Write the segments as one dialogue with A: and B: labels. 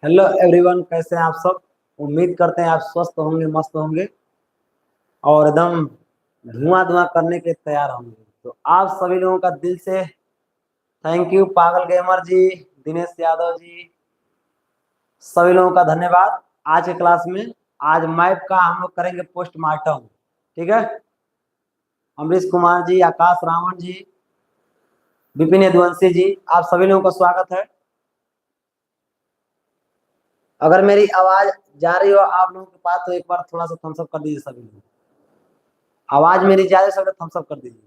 A: Hello everyone, कैसे हैं आप सब। उम्मीद करते हैं आप स्वस्थ होंगे, मस्त होंगे और एकदम धुआं धुआं करने के लिए तैयार होंगे। तो आप सभी लोगों का दिल से थैंक यू, पागल गेमर जी, दिनेश यादव जी, सभी लोगों का धन्यवाद। आज के क्लास में आज मैप का हम लोग करेंगे पोस्टमार्टम। ठीक है, अमरीश कुमार जी, आकाश रावण जी, विपिन यदुवंशी जी, आप सभी लोगों का स्वागत है। अगर मेरी आवाज जा रही हो आप लोगों के पास तो एक बार थोड़ा सा थम्स अप कर दीजिए सभी लोग। आवाज मेरी जा रही है, सब लोग थम्स अप कर दीजिए।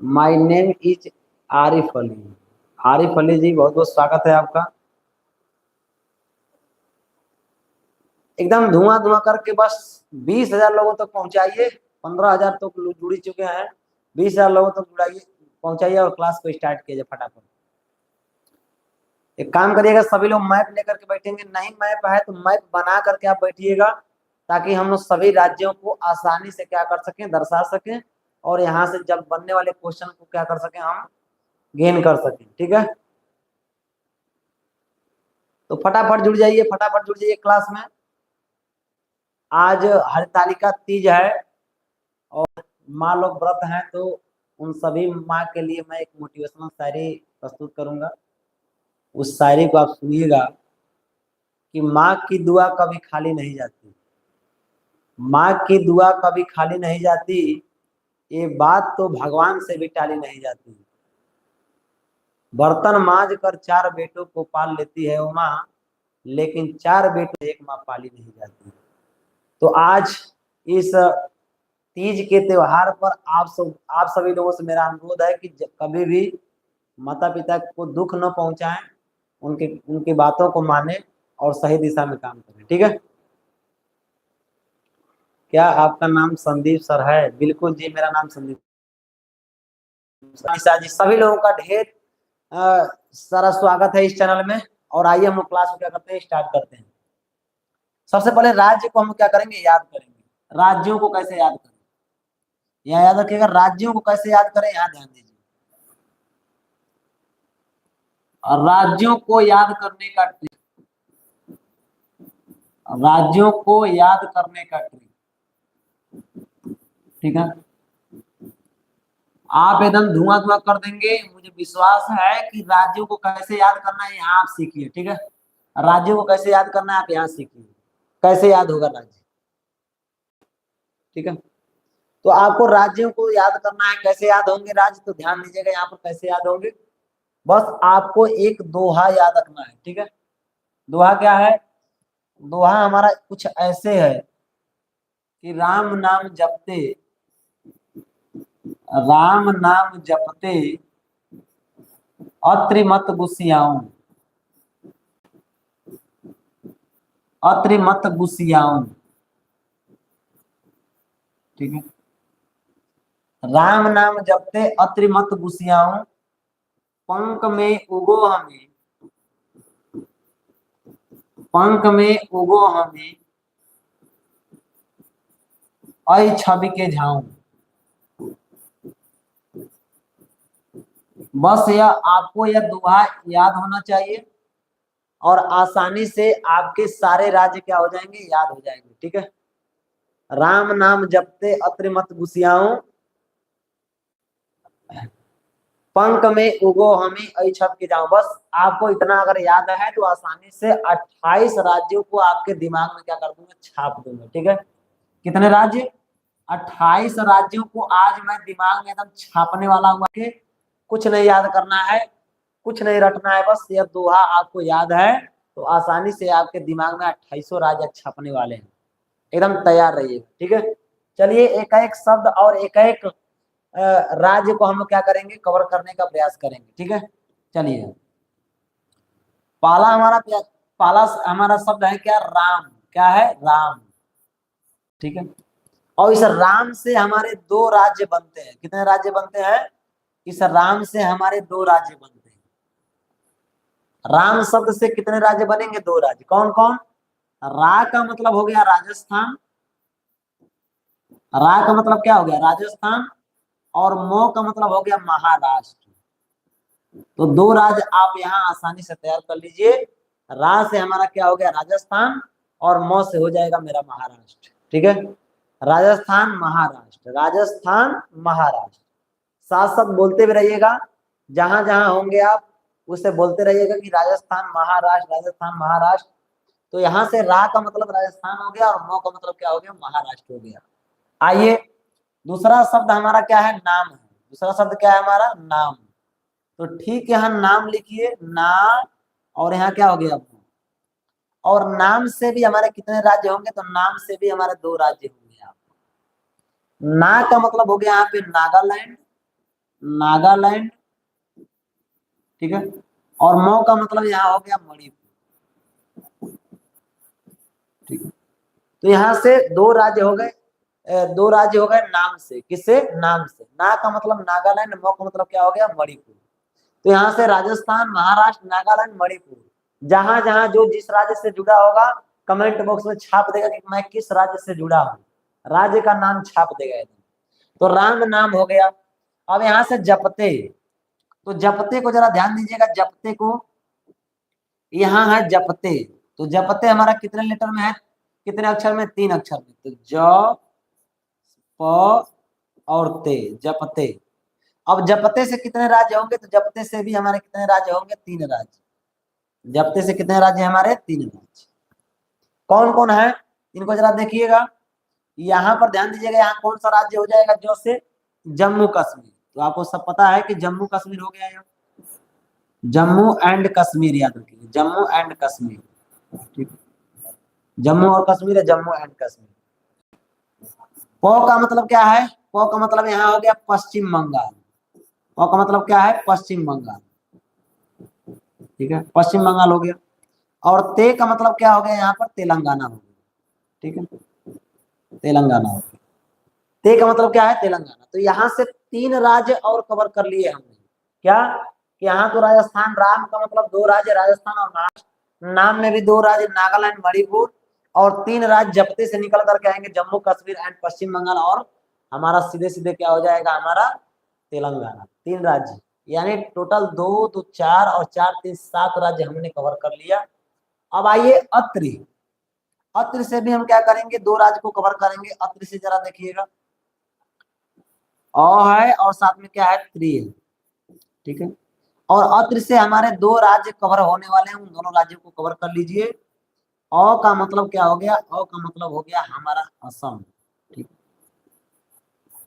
A: My name is Arif Ali. Arif Ali ji, बहुत बहुत स्वागत है आपका। एकदम धुआं धुआं करके बस 20,000 लोगों तक पहुंचाइए। 15,000 तो लोग जुड़ चुके हैं, 20,000 लोगों तक जुड़ाइए, पहुंचाइए और क्लास को स्टार्ट कीजिए फटाफट। एक काम करिएगा, सभी लोग मैप लेकर के बैठेंगे, नहीं मैप है तो मैप बना करके आप बैठिएगा, ताकि हम लोग सभी राज्यों को आसानी से क्या कर सकें, दर्शा सकें, और यहाँ से जब बनने वाले क्वेश्चन को क्या कर सकें, हम गेन कर सकें। ठीक है, तो फटाफट जुड़ जाइए, फटाफट जुड़ जाइए क्लास में। आज हरतालिका तीज है और माँ लोग व्रत हैं, तो उन सभी माँ के लिए मैं एक मोटिवेशनल शायरी प्रस्तुत करूंगा। उस शायरी को आप सुनिएगा कि माँ की दुआ कभी खाली नहीं जाती, माँ की दुआ कभी खाली नहीं जाती, ये बात तो भगवान से भी टाली नहीं जाती। बर्तन मांज कर 4 बेटों को पाल लेती है वो माँ, लेकिन 4 बेटों एक माँ पाली नहीं जाती। तो आज इस तीज के त्योहार पर आप सभी लोगों से मेरा अनुरोध है कि कभी भी माता पिता को दुख न पहुंचाएं, उनके उनकी बातों को माने और सही दिशा में काम करें। ठीक है, क्या आपका नाम संदीप सर है? बिल्कुल जी, मेरा नाम संदीप। निशा जी, सभी लोगों का ढेर सारा स्वागत है इस चैनल में। और आइए हम लोग क्लास को क्या करते हैं, स्टार्ट करते हैं। सबसे पहले राज्य को हम क्या करेंगे, याद करेंगे। राज्यों को कैसे याद करें, यहाँ याद रखिएगा, राज्यों को कैसे याद करें, यहाँ ध्यान दीजिए। और राज्यों को याद करने का ट्रिक, राज्यों को याद करने का ट्रिक, ठीक है, आप एकदम धुआं धुआं कर देंगे। मुझे विश्वास है कि राज्यों को कैसे याद करना है यहाँ आप सीखिए। ठीक है, राज्यों को कैसे याद करना है आप यहाँ सीखिए, कैसे याद होगा राज्य। ठीक है, तो आपको राज्यों को याद करना है, कैसे याद होंगे राज्य, तो ध्यान दीजिएगा यहाँ पर कैसे याद होंगे। बस आपको एक दोहा याद रखना है। ठीक है, दोहा क्या है? दोहा हमारा कुछ ऐसे है कि राम नाम जपते, राम नाम जपते अत्रि मत गुस्सियाऊं, अत्रि मत गुस्सियाऊं। ठीक है, राम नाम जपते अत्रि मत गुस्सियाऊं, पंख में उगो हमें, पंख में उगो हमें, ऐ छवि के झाऊं। बस यह आपको यह दोहा याद होना चाहिए और आसानी से आपके सारे राज्य क्या हो जाएंगे, याद हो जाएंगे। ठीक है, राम नाम जपते अत्रि मत गुस्सियाऊं, पंख में उगो हमें ऐ छप के जाऊं। बस आपको इतना अगर याद है तो आसानी से 28 राज्यों को आपके दिमाग में क्या कर दूंगा, छाप दूंगा। ठीक है, कितने राज्य? 28 राज्यों को आज मैं दिमाग में एकदम छापने वाला हूँ कि कुछ नहीं याद करना है, कुछ नहीं रटना है, बस यह दोहा आपको याद है तो आसानी से आपके दिमाग में 28 राज्य छपने वाले हैं। एकदम तैयार रहिए। ठीक है, चलिए एक एक शब्द और एक एक राज्य को हम लोग क्या करेंगे, कवर करने का प्रयास करेंगे। ठीक है, चलिए पहला हमारा पहला हमारा शब्द है क्या, राम। क्या है? राम। ठीक है, और इस राम से हमारे 2 राज्य बनते हैं। कितने राज्य बनते हैं? इस राम से हमारे 2 राज्य बनते हैं। राम शब्द से कितने राज्य बनेंगे? 2 राज्य। कौन कौन? रा का मतलब हो गया राजस्थान, रा का मतलब क्या हो गया, राजस्थान, और मो का मतलब हो गया महाराष्ट्र। तो दो राज्य आप यहाँ आसानी से तैयार कर लीजिए। रा से हमारा क्या हो गया राजस्थान, और म से हो जाएगा मेरा महाराष्ट्र। ठीक है, राजस्थान महाराष्ट्र, राजस्थान महाराष्ट्र। साथ साथ बोलते भी रहिएगा, जहां जहां होंगे आप उसे बोलते रहिएगा कि राजस्थान महाराष्ट्र, राजस्थान महाराष्ट्र। तो यहाँ से रा का मतलब राजस्थान हो गया और म का मतलब क्या हो गया महाराष्ट्र हो गया। आइए दूसरा शब्द हमारा क्या है, नाम है। दूसरा शब्द क्या है हमारा, नाम। तो ठीक है, यहाँ नाम लिखिए ना, और यहाँ क्या हो गया, और नाम से भी हमारे कितने राज्य होंगे, तो नाम से भी हमारे दो राज्य होंगे यहाँ। ना का मतलब हो गया यहाँ पे नागालैंड, नागालैंड। ठीक है, और मौ का मतलब यहाँ हो गया मणिपुर। ठीक है, तो यहाँ से दो राज्य हो गए, दो राज्य हो गए नाम से। किससे, नाम से। ना का मतलब नागालैंड, मौ का मतलब क्या हो गया मणिपुर। तो यहाँ से राजस्थान महाराष्ट्र नागालैंड मणिपुर, जहां जहां जो जिस राज्य से जुड़ा होगा कमेंट बॉक्स में छाप देगा कि मैं किस राज्य से जुड़ा हूँ, राज्य का नाम छाप देगा एकदम। तो राम नाम हो गया। अब यहाँ से जपते, तो जपते को जरा ध्यान दीजिएगा, जपते को यहाँ है जपते। तो जपते हमारा कितने लेटर में है, कितने अक्षर में, तीन अक्षर में। तो ज प और ते, जपते। अब जपते से कितने राज्य होंगे, तो जपते से भी हमारे कितने राज्य होंगे, तीन राज्य। जपते से कितने राज्य हमारे, तीन राज्य। कौन कौन है इनको जरा देखिएगा, यहाँ पर ध्यान दीजिएगा। यहाँ कौन सा राज्य हो जाएगा, जो से जम्मू कश्मीर। तो आपको सब पता है कि जम्मू कश्मीर हो गया यहाँ, जम्मू एंड कश्मीर याद रखिए, जम्मू एंड कश्मीर। ठीक, जम्मू और कश्मीर है, जम्मू एंड कश्मीर। प का मतलब क्या है, प का मतलब यहाँ हो गया पश्चिम बंगाल। प का मतलब क्या है, पश्चिम बंगाल। ठीक है, पश्चिम बंगाल हो गया। और ते का मतलब क्या हो गया, यहाँ पर तेलंगाना हो गया। ठीक है, तेलंगाना हो गया। ते का मतलब क्या है, तेलंगाना। तो यहाँ से तीन राज्य और कवर कर लिए हमने। क्या कि यहाँ तो राजस्थान, राम का मतलब दो राज्य राजस्थान और महाराष्ट्र, नाम में भी दो राज्य नागालैंड मणिपुर, और तीन राज्य जपते से निकल करके आएंगे जम्मू कश्मीर एंड पश्चिम बंगाल, और हमारा सीधे सीधे क्या हो जाएगा हमारा तेलंगाना। तीन राज्य, यानी टोटल दो तो चार, और चार तीन सात राज्य हमने कवर कर लिया। अब आइए अत्रि, अत्रि से भी हम क्या करेंगे, दो राज्य को कवर करेंगे। अत्रि से जरा देखिएगा, अ है और साथ में क्या है, त्रि है। ठीक है, और अत्र से हमारे दो राज्य कवर होने वाले हैं, उन दोनों राज्यों को कवर कर लीजिए। अ का मतलब क्या हो गया, अ का मतलब हो गया हमारा असम। ठीक,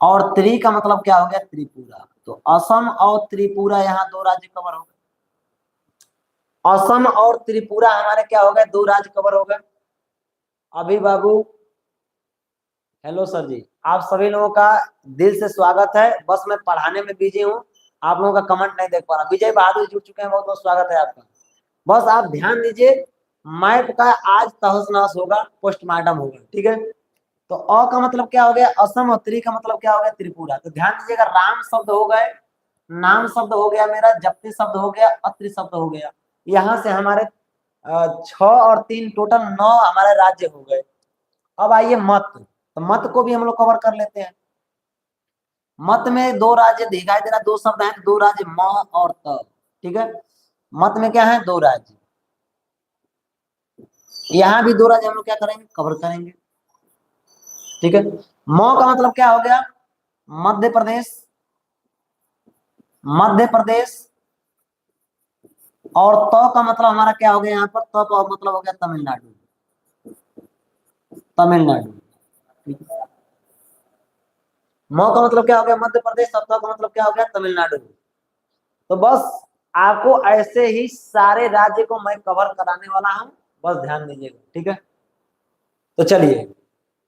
A: और त्रि का मतलब क्या हो गया, त्रिपुरा। तो असम और त्रिपुरा, यहाँ दो राज्य कवर हो गए। असम और त्रिपुरा हमारे क्या हो गए, दो राज्य कवर हो गए। अभी बाबू, हेलो सर जी, आप सभी लोगों का दिल से स्वागत है। बस मैं पढ़ाने में बिजी हूँ, आप लोगों का कमेंट नहीं देख पा रहा। विजय बहादुर जुड़ चुके हैं, बहुत बहुत स्वागत है आपका। बस आप ध्यान दीजिए, मैप का आज तहस नहस होगा, पोस्टमार्टम होगा। ठीक है, तो अ का मतलब क्या हो गया, असम, और त्रि का मतलब क्या हो गया, त्रिपुरा। तो ध्यान दीजिएगा, राम शब्द हो गए, नाम शब्द हो गया मेरा, जप्ती शब्द हो गया, अत्रि शब्द हो गया। यहाँ से हमारे छह और तीन टोटल नौ हमारे राज्य हो गए। अब आइए मत, तो मत को भी हम लोग कवर कर लेते हैं। मत में दो राज्य दिखाई दे रहा, दो शब्द हैं, दो राज्य म और त। ठीक है, मत में क्या है, दो राज्य। यहाँ भी दो राज्य हम लोग क्या करेंगे, कवर करेंगे। ठीक है, म का मतलब क्या हो गया, मध्य प्रदेश, मध्य प्रदेश। और त का मतलब हमारा क्या हो गया, यहाँ पर त का मतलब हो गया तमिलनाडु, तमिलनाडु। म का मतलब क्या हो गया, मध्य प्रदेश, और त का मतलब क्या हो गया, तमिलनाडु। तो बस आपको ऐसे ही सारे राज्य को मैं कवर कराने वाला हूं, बस ध्यान दीजिएगा। ठीक है, तो चलिए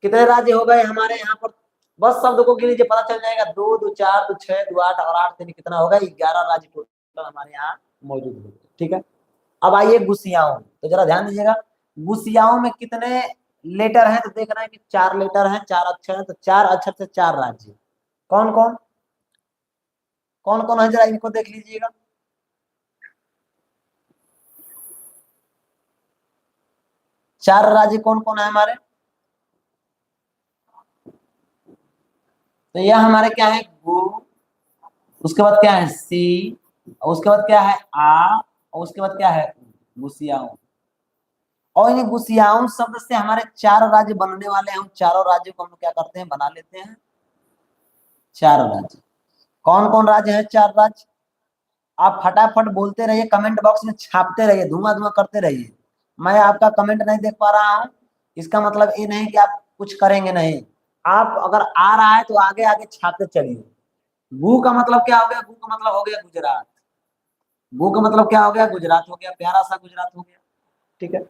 A: कितने राज्य हो गए हमारे यहाँ पर, बस शब्द को गिन लीजिए, पता चल जाएगा। दो दो चार, दो छह, दो आठ, और आठ तीन कितना होगा, 11 राज्य टोटल हमारे यहाँ मौजूद होंगे। ठीक है, अब आइए गुसियाओं, तो जरा ध्यान दीजिएगा, गुसियाओं में कितने लेटर हैं, तो देख रहे हैं कि चार लेटर हैं, चार अक्षर हैं। तो चार अक्षर से चार राज्य, कौन कौन, कौन कौन है, जरा इनको देख लीजिएगा। चार राज्य कौन कौन है हमारे, तो यह हमारे क्या है, गु, उसके बाद क्या है सी, और उसके बाद क्या है आ, और उसके बाद क्या है गुसियाओं। और इन गुसियाओं शब्द से हमारे चार राज्य बनने वाले हैं। उन चारों राज्यों को हम लोग क्या करते हैं, बना लेते हैं चार राज्य। कौन कौन राज्य है चार राज्य? आप फटाफट बोलते रहिए, कमेंट बॉक्स में छापते रहिए, धुआं धुआं करते रहिए। मैं आपका कमेंट नहीं देख पा रहा हूं, इसका मतलब ये नहीं कि आप कुछ करेंगे नहीं। आप अगर आ रहा है तो आगे आगे छापते चलिए। गु का मतलब क्या हो गया? गु का मतलब हो गया गुजरात। गु का मतलब क्या हो गया? गुजरात हो गया, प्यारा सा गुजरात हो गया। ठीक है।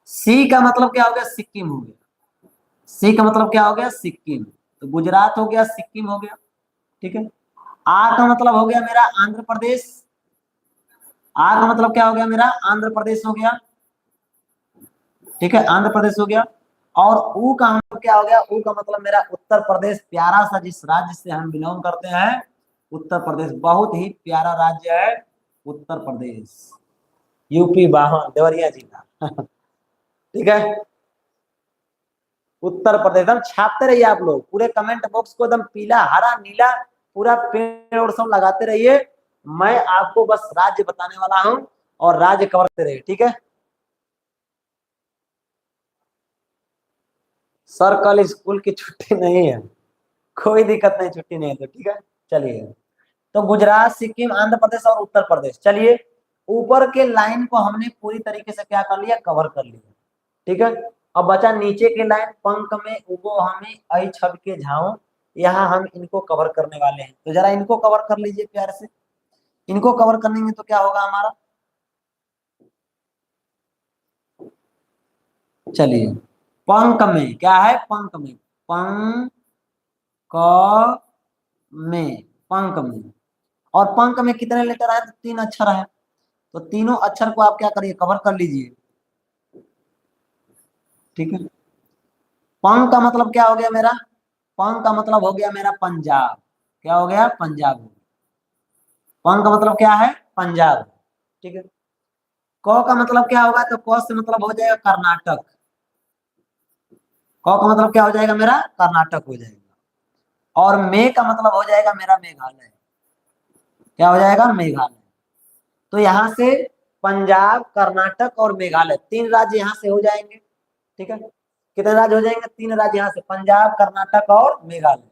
A: सी का मतलब क्या हो गया? सिक्किम हो गया। सी का मतलब क्या हो गया? सिक्किम। तो गुजरात हो गया, सिक्किम हो गया। ठीक है। आ का मतलब हो गया मेरा आंध्र प्रदेश। आ का मतलब क्या हो गया मेरा? आंध्र प्रदेश हो गया। ठीक है, आंध्र प्रदेश हो गया। और ऊ का मतलब क्या हो गया? ऊ का मतलब मेरा उत्तर प्रदेश, प्यारा सा जिस राज्य से हम बिलोंग करते हैं, उत्तर प्रदेश। बहुत ही प्यारा राज्य है उत्तर प्रदेश। यूपी वाहन देवरिया जिला। ठीक है। उत्तर प्रदेश एकदम छापते रहिए आप लोग, पूरे कमेंट बॉक्स को एकदम पीला हरा नीला पूरा पेड़ और सब लगाते रहिए। मैं आपको बस राज्य बताने वाला हूं और राज्य कवर करते रहिए। ठीक है। सर कल स्कूल की छुट्टी नहीं है, कोई दिक्कत नहीं, छुट्टी नहीं है तो ठीक है। चलिए, तो गुजरात, सिक्किम, आंध्र प्रदेश और उत्तर प्रदेश। चलिए, ऊपर के लाइन को हमने पूरी तरीके से क्या कर लिया? कवर कर लिया। ठीक है। अब बचा नीचे के लाइन, पंख में उगो हमें ऐ छब के झाओ। यहाँ हम इनको कवर करने वाले हैं, तो जरा इनको कवर कर लीजिए प्यार से। इनको कवर करने में तो क्या होगा हमारा? चलिए, पंख में क्या है? पंख में, पंख में, पंख में। और पंख में कितने लेटर है? तो तीन अक्षर है। तो तीनों अक्षर को आप क्या करिए? कवर कर लीजिए। ठीक है। पंख का मतलब क्या हो गया मेरा? पंख का मतलब हो गया मेरा पंजाब। क्या हो गया? पंजाब। पंख का मतलब क्या है? पंजाब। ठीक है। क का मतलब क्या होगा? तो क से मतलब हो जाएगा कर्नाटक। क का मतलब क्या हो जाएगा मेरा? कर्नाटक हो जाएगा। और मे का मतलब हो जाएगा मेरा मेघालय। क्या हो जाएगा? मेघालय। तो यहाँ से पंजाब, कर्नाटक और मेघालय तीन राज्य यहाँ से हो जाएंगे। ठीक है। कितने राज्य हो जाएंगे? तीन राज्य यहाँ से, पंजाब, कर्नाटक और मेघालय।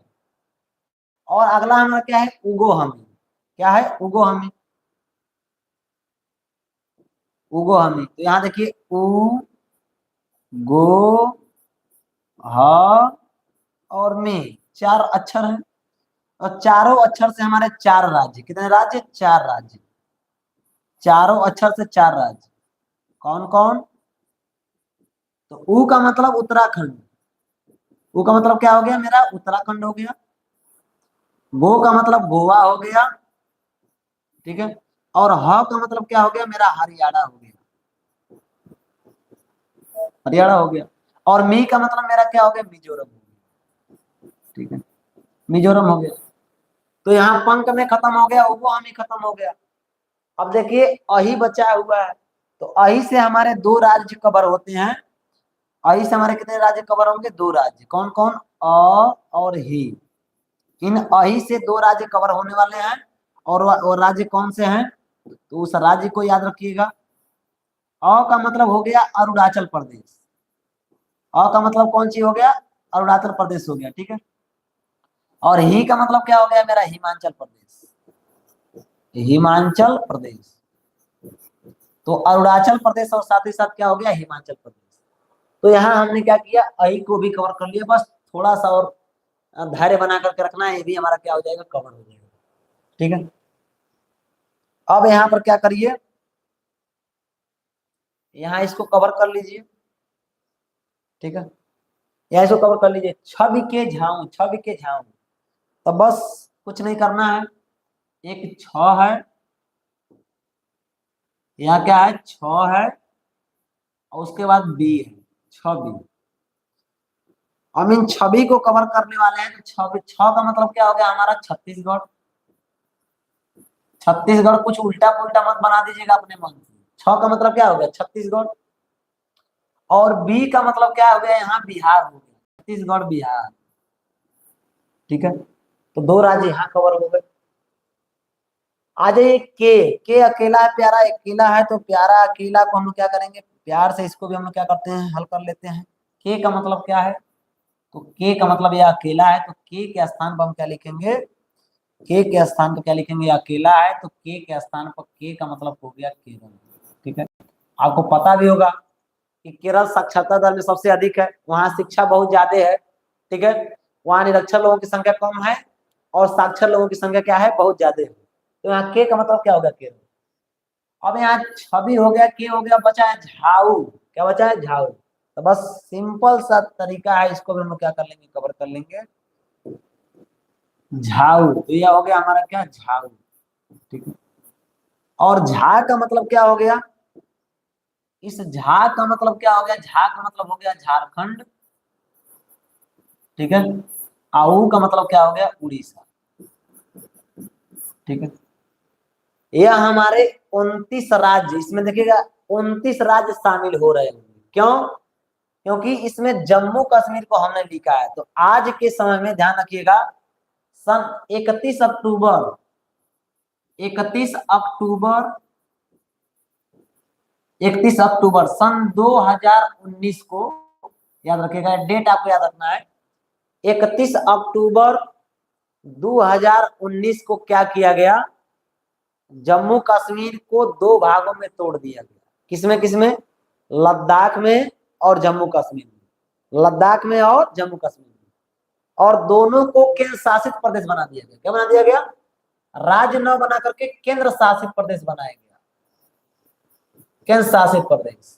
A: और अगला हमारा क्या है? उगो हमी। क्या है? उगो हमी। उगो हमी, तो यहाँ देखिए उ, गो, ह और मे, चार अक्षर हैं। और चारों अक्षर से हमारे चार राज्य। कितने राज्य? चार राज्य। चारों अक्षर से चार राज्य। कौन कौन? तो उ का मतलब उत्तराखंड। उ का मतलब क्या हो गया मेरा? उत्तराखंड हो गया। गो का मतलब गोवा हो गया। ठीक है। और ह का मतलब क्या हो गया मेरा? हरियाणा हो गया। हरियाणा हो गया। और मी का मतलब मेरा क्या हो गया? मिजोरम हो गया। ठीक है, मिजोरम हो गया। तो यहाँ पंख में खत्म हो गया, उगो हमी खत्म हो गया। अब देखिए अही बचा हुआ है। तो अही से हमारे दो राज्य कवर होते हैं। अही से हमारे कितने राज्य कवर होंगे? दो राज्य। कौन कौन? अ और ही। इन अही से दो राज्य कवर होने वाले हैं। और राज्य कौन से हैं? तो उस राज्य को याद रखिएगा। अ का मतलब हो गया अरुणाचल प्रदेश। अ का मतलब कौन सी हो गया? अरुणाचल प्रदेश हो गया। ठीक है। और ही का मतलब क्या हो गया मेरा? हिमाचल प्रदेश। हिमाचल प्रदेश। तो अरुणाचल प्रदेश और साथ ही साथ क्या हो गया? हिमाचल प्रदेश। तो यहाँ हमने क्या किया? अही को भी कवर कर लिया। बस थोड़ा सा और धैर्य बना करके रखना है, ये भी हमारा क्या हो जाएगा? कवर हो जाएगा। ठीक है। अब यहाँ पर क्या करिए? यहाँ इसको कवर कर लीजिए। ठीक है। यहाँ इसको कवर कर लीजिए। छवि के झाऊ, छवि के झाऊ। तो बस कुछ नहीं करना है। एक छ है, यहाँ क्या है? छ है। और उसके बाद बी है, छवि। हम इन छवि को कवर करने वाले हैं। तो छवि, छ का मतलब क्या हो गया हमारा? छत्तीसगढ़। छत्तीसगढ़ कुछ उल्टा पुल्टा मत बना दीजिएगा अपने मन से। छ का मतलब क्या हो गया? छत्तीसगढ़। और बी का मतलब क्या हो गया? यहाँ बिहार हो गया, छत्तीसगढ़ बिहार। ठीक है। तो दो राज्य यहाँ कवर हो गए। आ जाइए के अकेला है, प्यारा अकेला है, तो प्यारा अकेला को हम लोग क्या करेंगे, प्यार से इसको भी हम लोग क्या करते हैं, हल कर लेते हैं। के का मतलब क्या है, तो के का मतलब ये अकेला है, तो के स्थान पर हम क्या लिखेंगे, के स्थान पर क्या लिखेंगे, अकेला है, तो के स्थान पर के का मतलब हो गया केरल। ठीक है, आपको पता भी होगा कि केरल साक्षरता दर में सबसे अधिक है, वहां शिक्षा बहुत ज्यादा है। ठीक है, वहां निरक्षर लोगों की संख्या कम है और साक्षर लोगों की संख्या क्या है, बहुत ज्यादा है। तो यहाँ के का मतलब क्या होगा, केरल। अब यहाँ छवि हो गया, के हो गया, बचा है झाऊ। क्या बचा है, झाऊ। तो बस सिंपल सा तरीका है, इसको भी हम क्या कर लेंगे, कवर कर लेंगे, झाऊ। तो यह हो गया हमारा क्या, झाऊ। ठीक है, और झा का मतलब क्या हो गया, इस झा का मतलब क्या हो गया, झा का मतलब हो गया झारखंड। ठीक है, आऊ का मतलब क्या हो गया, उड़ीसा। ठीक है, यह हमारे 29 राज्य, इसमें देखिएगा 29 राज्य शामिल हो रहे हैं। क्यों, क्योंकि इसमें जम्मू कश्मीर को हमने लिखा है। तो आज के समय में ध्यान रखिएगा, सन 31 अक्टूबर, 31 अक्टूबर, 31 अक्टूबर सन 2019 को, याद रखिएगा डेट आपको याद रखना है, 31 अक्टूबर 2019 को क्या किया गया, जम्मू कश्मीर को दो भागों में तोड़ दिया गया। किसमें किसमें, लद्दाख में और जम्मू कश्मीर में, लद्दाख में और जम्मू कश्मीर में, और दोनों को केंद्र शासित प्रदेश बना दिया गया। क्या बना दिया गया, राज्य न बना करके केंद्र शासित प्रदेश बनाया गया, केंद्र शासित प्रदेश।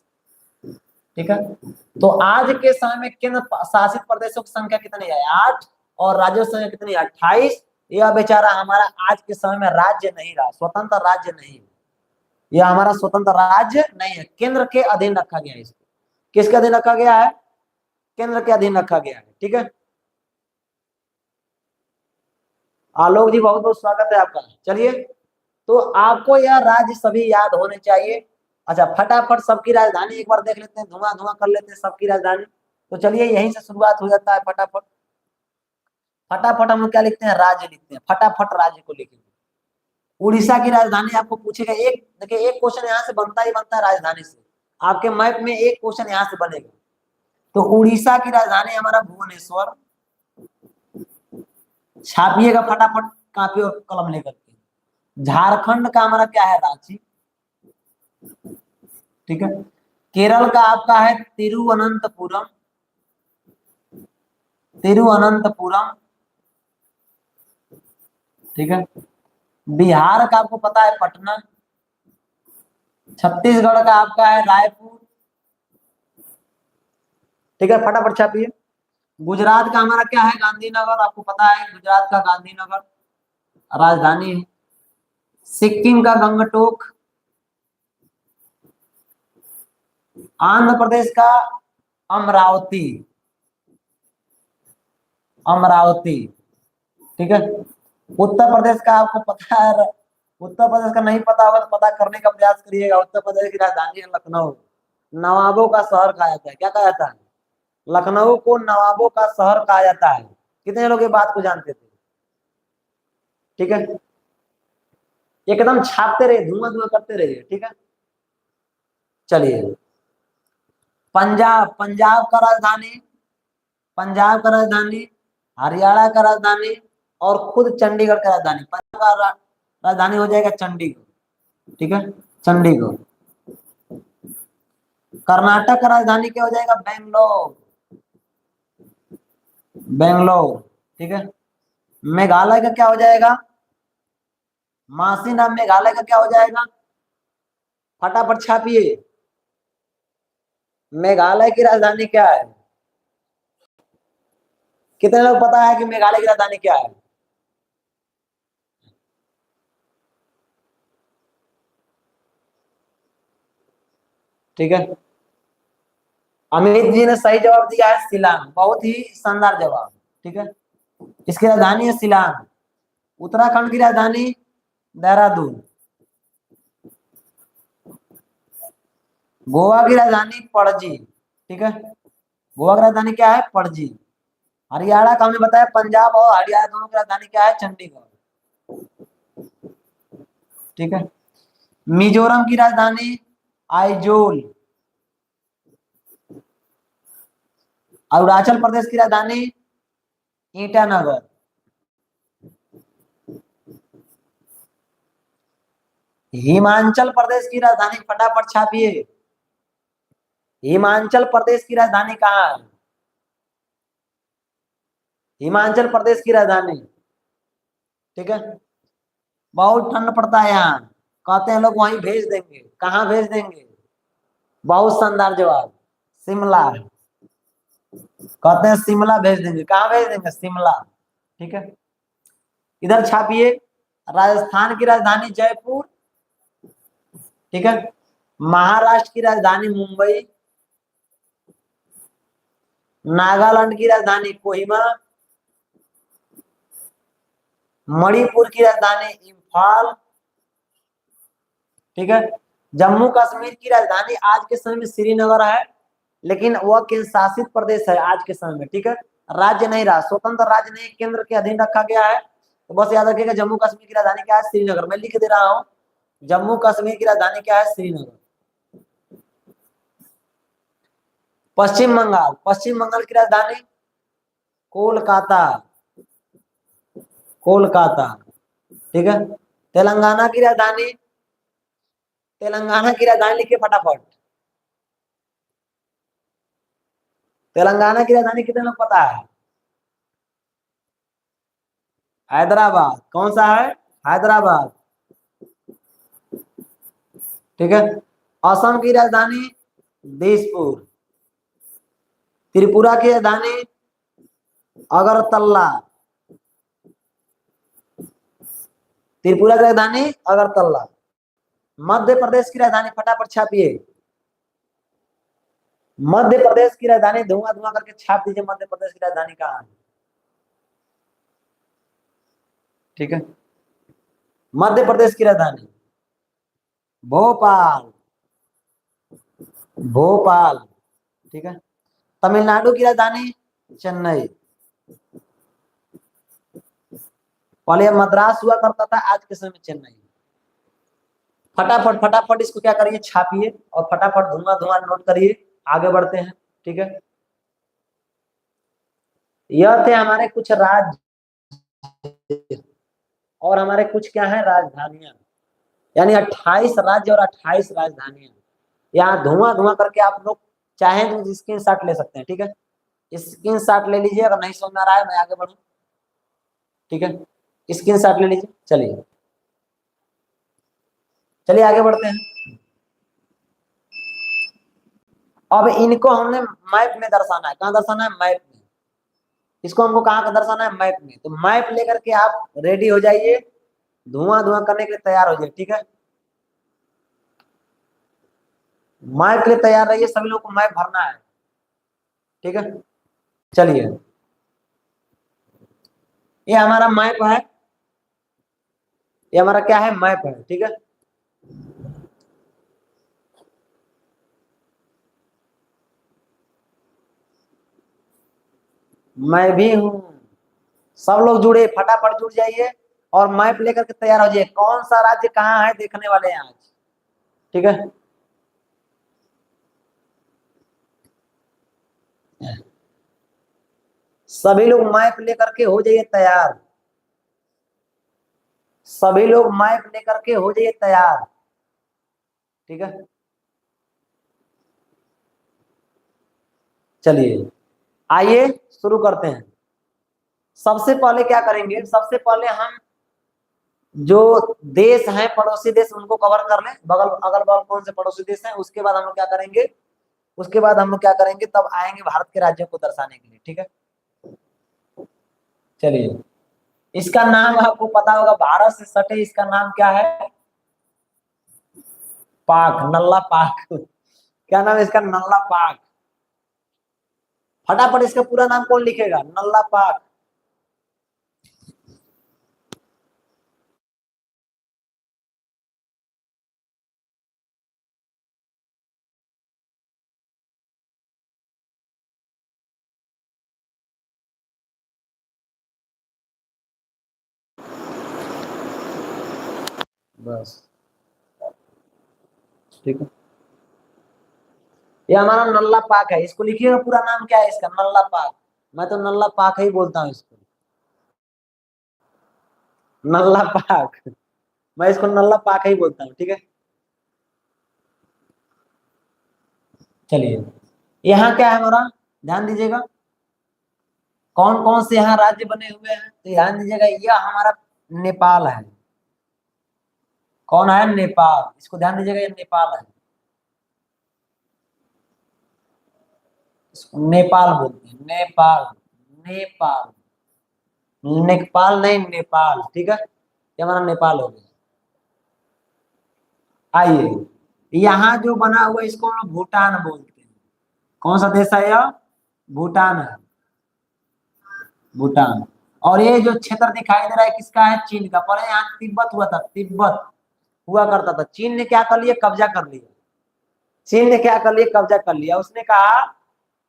A: ठीक है, तो आज के समय में केंद्र शासित प्रदेशों की संख्या कितनी है, 8, और राज्यों की संख्या कितनी है, 28। यह बेचारा हमारा आज के समय में राज्य नहीं रहा, स्वतंत्र राज्य नहीं, यह हमारा स्वतंत्र राज्य नहीं है, केंद्र के अधीन रखा गया है इसको। किसके अधीन रखा गया है, केंद्र के अधीन रखा गया है। ठीक है, आलोक जी बहुत बहुत स्वागत है आपका। चलिए, तो आपको यह राज्य सभी याद होने चाहिए। अच्छा, फटाफट सबकी राजधानी एक बार देख लेते हैं, धुआं धुआं कर लेते हैं सबकी राजधानी। तो चलिए, यहीं से शुरुआत हो जाता है, फटाफट फटाफट हम लोग क्या लिखते हैं, राज्य लिखते हैं, फटाफट राज्य को लिखेंगे। उड़ीसा की राजधानी आपको पूछेगा, एक देखिए एक क्वेश्चन यहाँ से बनता ही बनता है राजधानी से, आपके मैप में एक क्वेश्चन यहाँ से बनेगा। तो उड़ीसा की राजधानी हमारा भुवनेश्वर, छापिएगा फटाफट कॉपी और कलम लेकर के। झारखंड का हमारा क्या है, रांची। ठीक है, केरल का आपका है तिरुवनंतपुरम, तिरुवनंतपुरम। ठीक है, बिहार का आपको पता है पटना, छत्तीसगढ़ का आपका है रायपुर। ठीक है, फटाफट छापिए। गुजरात का हमारा क्या है, गांधीनगर, आपको पता है गुजरात का गांधीनगर राजधानी है। सिक्किम का गंगटोक, आंध्र प्रदेश का अमरावती, अमरावती। ठीक है, उत्तर प्रदेश का आपको पता है, उत्तर प्रदेश का नहीं पता होगा तो पता करने का प्रयास करिएगा। उत्तर प्रदेश की राजधानी है लखनऊ, नवाबों का शहर कहा जाता है। क्या कहा जाता है, लखनऊ को नवाबों का शहर कहा जाता है। कितने लोग ये बात को जानते थे। ठीक है, एकदम छापते रहिए, धुआं धुआं करते रहिए। ठीक है, चलिए, पंजाब, पंजाब का राजधानी, पंजाब का राजधानी, हरियाणा का राजधानी, और खुद चंडीगढ़ का राजधानी। पंजाब का राजधानी हो जाएगा चंडीगढ़। ठीक है, चंडीगढ़। कर्नाटक का राजधानी क्या हो जाएगा, बेंगलोर, बेंगलोर। ठीक है, मेघालय का क्या हो जाएगा, मासिना। मेघालय का क्या हो जाएगा, फटाफट छापिए, मेघालय की राजधानी क्या है। कितने लोग पता है कि मेघालय की राजधानी क्या है। ठीक है, अमित जी ने सही जवाब दिया है शिलांग, बहुत ही शानदार जवाब। ठीक है, इसकी राजधानी है शिलांग। उत्तराखंड की राजधानी देहरादून। गोवा की राजधानी पणजी। ठीक है, गोवा की राजधानी क्या है, पणजी। हरियाणा का हमने बताया, पंजाब और हरियाणा दोनों की राजधानी क्या है, चंडीगढ़। ठीक है। मिजोरम की राजधानी आइजोल। अरुणाचल प्रदेश की राजधानी ईटानगर। हिमाचल प्रदेश की राजधानी, फटाफट छापिए, हिमाचल प्रदेश की राजधानी कहाँ है? हिमाचल प्रदेश की राजधानी, ठीक है। बहुत ठंड पड़ता है यहाँ, कहते हैं लोग वहीं भेज देंगे, कहाँ भेज देंगे? बहुत शानदार जवाब, शिमला। कहते हैं शिमला भेज देंगे, कहाँ भेज देंगे? शिमला, ठीक है। इधर छापिए, राजस्थान की राजधानी जयपुर, ठीक है। महाराष्ट्र की राजधानी मुंबई। नागालैंड की राजधानी कोहिमा। मणिपुर की राजधानी इम्फाल, ठीक है। जम्मू कश्मीर की राजधानी आज के समय में श्रीनगर है, लेकिन वह केंद्र शासित प्रदेश है आज के समय में, ठीक है। राज्य नहीं रहा, स्वतंत्र राज्य नहीं, केंद्र के अधीन रखा गया है। तो बस याद रखिएगा, जम्मू कश्मीर की राजधानी क्या है? श्रीनगर। मैं लिख दे रहा हूँ, जम्मू कश्मीर की राजधानी क्या है? श्रीनगर। पश्चिम बंगाल, पश्चिम बंगाल की राजधानी कोलकाता, कोलकाता, ठीक है। तेलंगाना की राजधानी, तेलंगाना की राजधानी लिखिए फटाफट। तेलंगाना की राजधानी कितने लोग पता है? हैदराबाद। कौन सा है? हैदराबाद, ठीक है। असम की राजधानी दिसपुर। त्रिपुरा की राजधानी अगरतला, त्रिपुरा की राजधानी अगरतला। मध्य प्रदेश की राजधानी, फटाफट छापिए, मध्य प्रदेश की राजधानी, धुआं धुआं करके छाप दीजिए, मध्य प्रदेश की राजधानी कहाँ है? ठीक है। मध्य प्रदेश की राजधानी भोपाल, भोपाल, ठीक है। तमिलनाडु की राजधानी चेन्नई। पहले मद्रास हुआ करता था, आज के समय में चेन्नई। फटाफट फटाफट इसको क्या करिए, छापिए, और फटाफट धुआं धुआं नोट करिए। आगे बढ़ते हैं, ठीक है। यह थे हमारे कुछ राज्य, और हमारे कुछ क्या है? राजधानियां। यानी 28 राज्य और 28 राजधानियां। यहाँ धुआं धुआं करके आप लोग चाहें तो स्क्रीन शॉट ले सकते हैं, ठीक है। स्क्रीन शॉट ले लीजिए, अगर नहीं समझ में आ रहा है मैं आगे बढ़ू, ठीक है। स्क्रीन शॉट ले लीजिए, चलिए चलिए आगे बढ़ते हैं। अब इनको हमने मैप में दर्शाना है, कहाँ दर्शाना है? मैप में। इसको हमको कहाँ का दर्शाना है? मैप में। तो मैप लेकर के आप रेडी हो जाइए, धुआं धुआं करने के लिए तैयार हो जाइए, ठीक है। मैप के लिए तैयार रहिए, सभी लोग को मैप भरना है, ठीक है। चलिए, ये हमारा मैप है, ये हमारा क्या है? मैप है, ठीक है। मैं भी हूं, सब लोग जुड़े, फटाफट जुड़ जाइए और मैप लेकर के तैयार हो जाइए। कौन सा राज्य कहाँ है देखने वाले हैं आज, ठीक है। सभी लोग मैप लेकर के हो जाइए तैयार, सभी लोग मैप लेकर के हो जाइए तैयार, ठीक है। चलिए आइए शुरू करते हैं। सबसे पहले क्या करेंगे? सबसे पहले हम जो देश हैं, पड़ोसी देश, उनको कवर कर लें, बगल अगल बगल कौन से पड़ोसी देश हैं। उसके बाद हम लोग क्या करेंगे? उसके बाद हम लोग क्या करेंगे? तब आएंगे भारत के राज्यों को दर्शाने के लिए, ठीक है। चलिए, इसका नाम आपको पता होगा, भारत से सटे इसका नाम क्या है? पाक, नल्ला पाक। क्या नाम है इसका? नल्ला पाक। फटाफट इसका पूरा नाम कौन लिखेगा? नल्ला पाक। बस ठीक है। ये हमारा नल्ला पाक है, इसको लिखिएगा पूरा नाम क्या है इसका, नल्ला पाक। मैं तो नल्ला पाक ही बोलता हूँ इसको, नल्ला पाक। मैं इसको नल्ला पाक ही बोलता हूँ, ठीक है। चलिए, यहाँ क्या है हमारा, ध्यान दीजिएगा, कौन कौन से यहाँ राज्य बने हुए हैं, तो ध्यान दीजिएगा, यह हमारा नेपाल है। कौन है, नेपाल, इसको ध्यान दीजिएगा, ये नेपाल है, इसको नेपाल बोलते हैं, नेपाल, नेपाल, नेपाल नहीं, नेपाल, ठीक है, ये हमारा नेपाल हो गया। आइए, यहाँ जो बना हुआ है, इसको हम लोग भूटान बोलते हैं। कौन सा देश है यह, भूटान है, भूटान। और ये जो क्षेत्र दिखाई दे रहा है किसका है, चीन का। पर यहाँ तिब्बत हुआ था, तिब्बत हुआ करता था, चीन ने क्या कर लिया, कब्जा कर लिया। चीन ने क्या कर लिया, कब्जा कर लिया। उसने कहा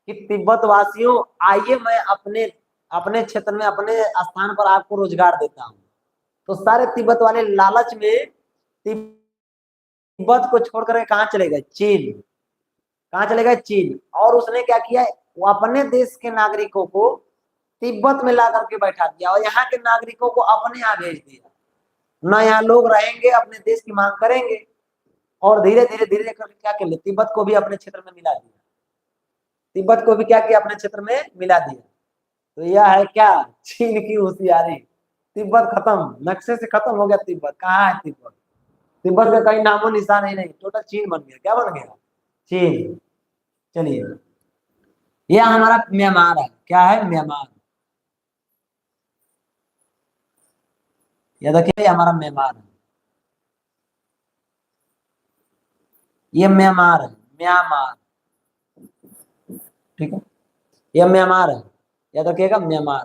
A: कि तिब्बत वासियों, आइए मैं अपने अपने क्षेत्र में, अपने स्थान पर आपको रोजगार देता हूँ। तो सारे तिब्बत वाले लालच में तिब्बत को छोड़कर कहाँ चले गए, चीन। कहाँ चले गए, चीन। और उसने क्या किया, वो अपने देश के नागरिकों को तिब्बत में ला करके बैठा दिया, और यहाँ के नागरिकों को अपने यहाँ भेज दिया। न यहाँ लोग रहेंगे, अपने देश की मांग करेंगे। और धीरे धीरे धीरे करके क्या कर लिया, तिब्बत को भी अपने क्षेत्र में मिला दिया। तिब्बत को भी क्या किया, अपने क्षेत्र में मिला दिया। तो यह है क्या, चीन की होशियारी। तिब्बत खत्म, नक्शे से खत्म हो गया तिब्बत। कहाँ है तिब्बत, तिब्बत का कहीं नामो निशान ही नहीं, टोटल चीन बन गया। क्या बन गया, चीन। चलिए, यह हमारा म्यांमार है। क्या है, म्यांमार। यह देखिए, हमारा म्यांमार है, ये म्यांमार है, म्यांमार, ठीक है, यह म्यांमार है, याद रखिएगा, म्यांमार,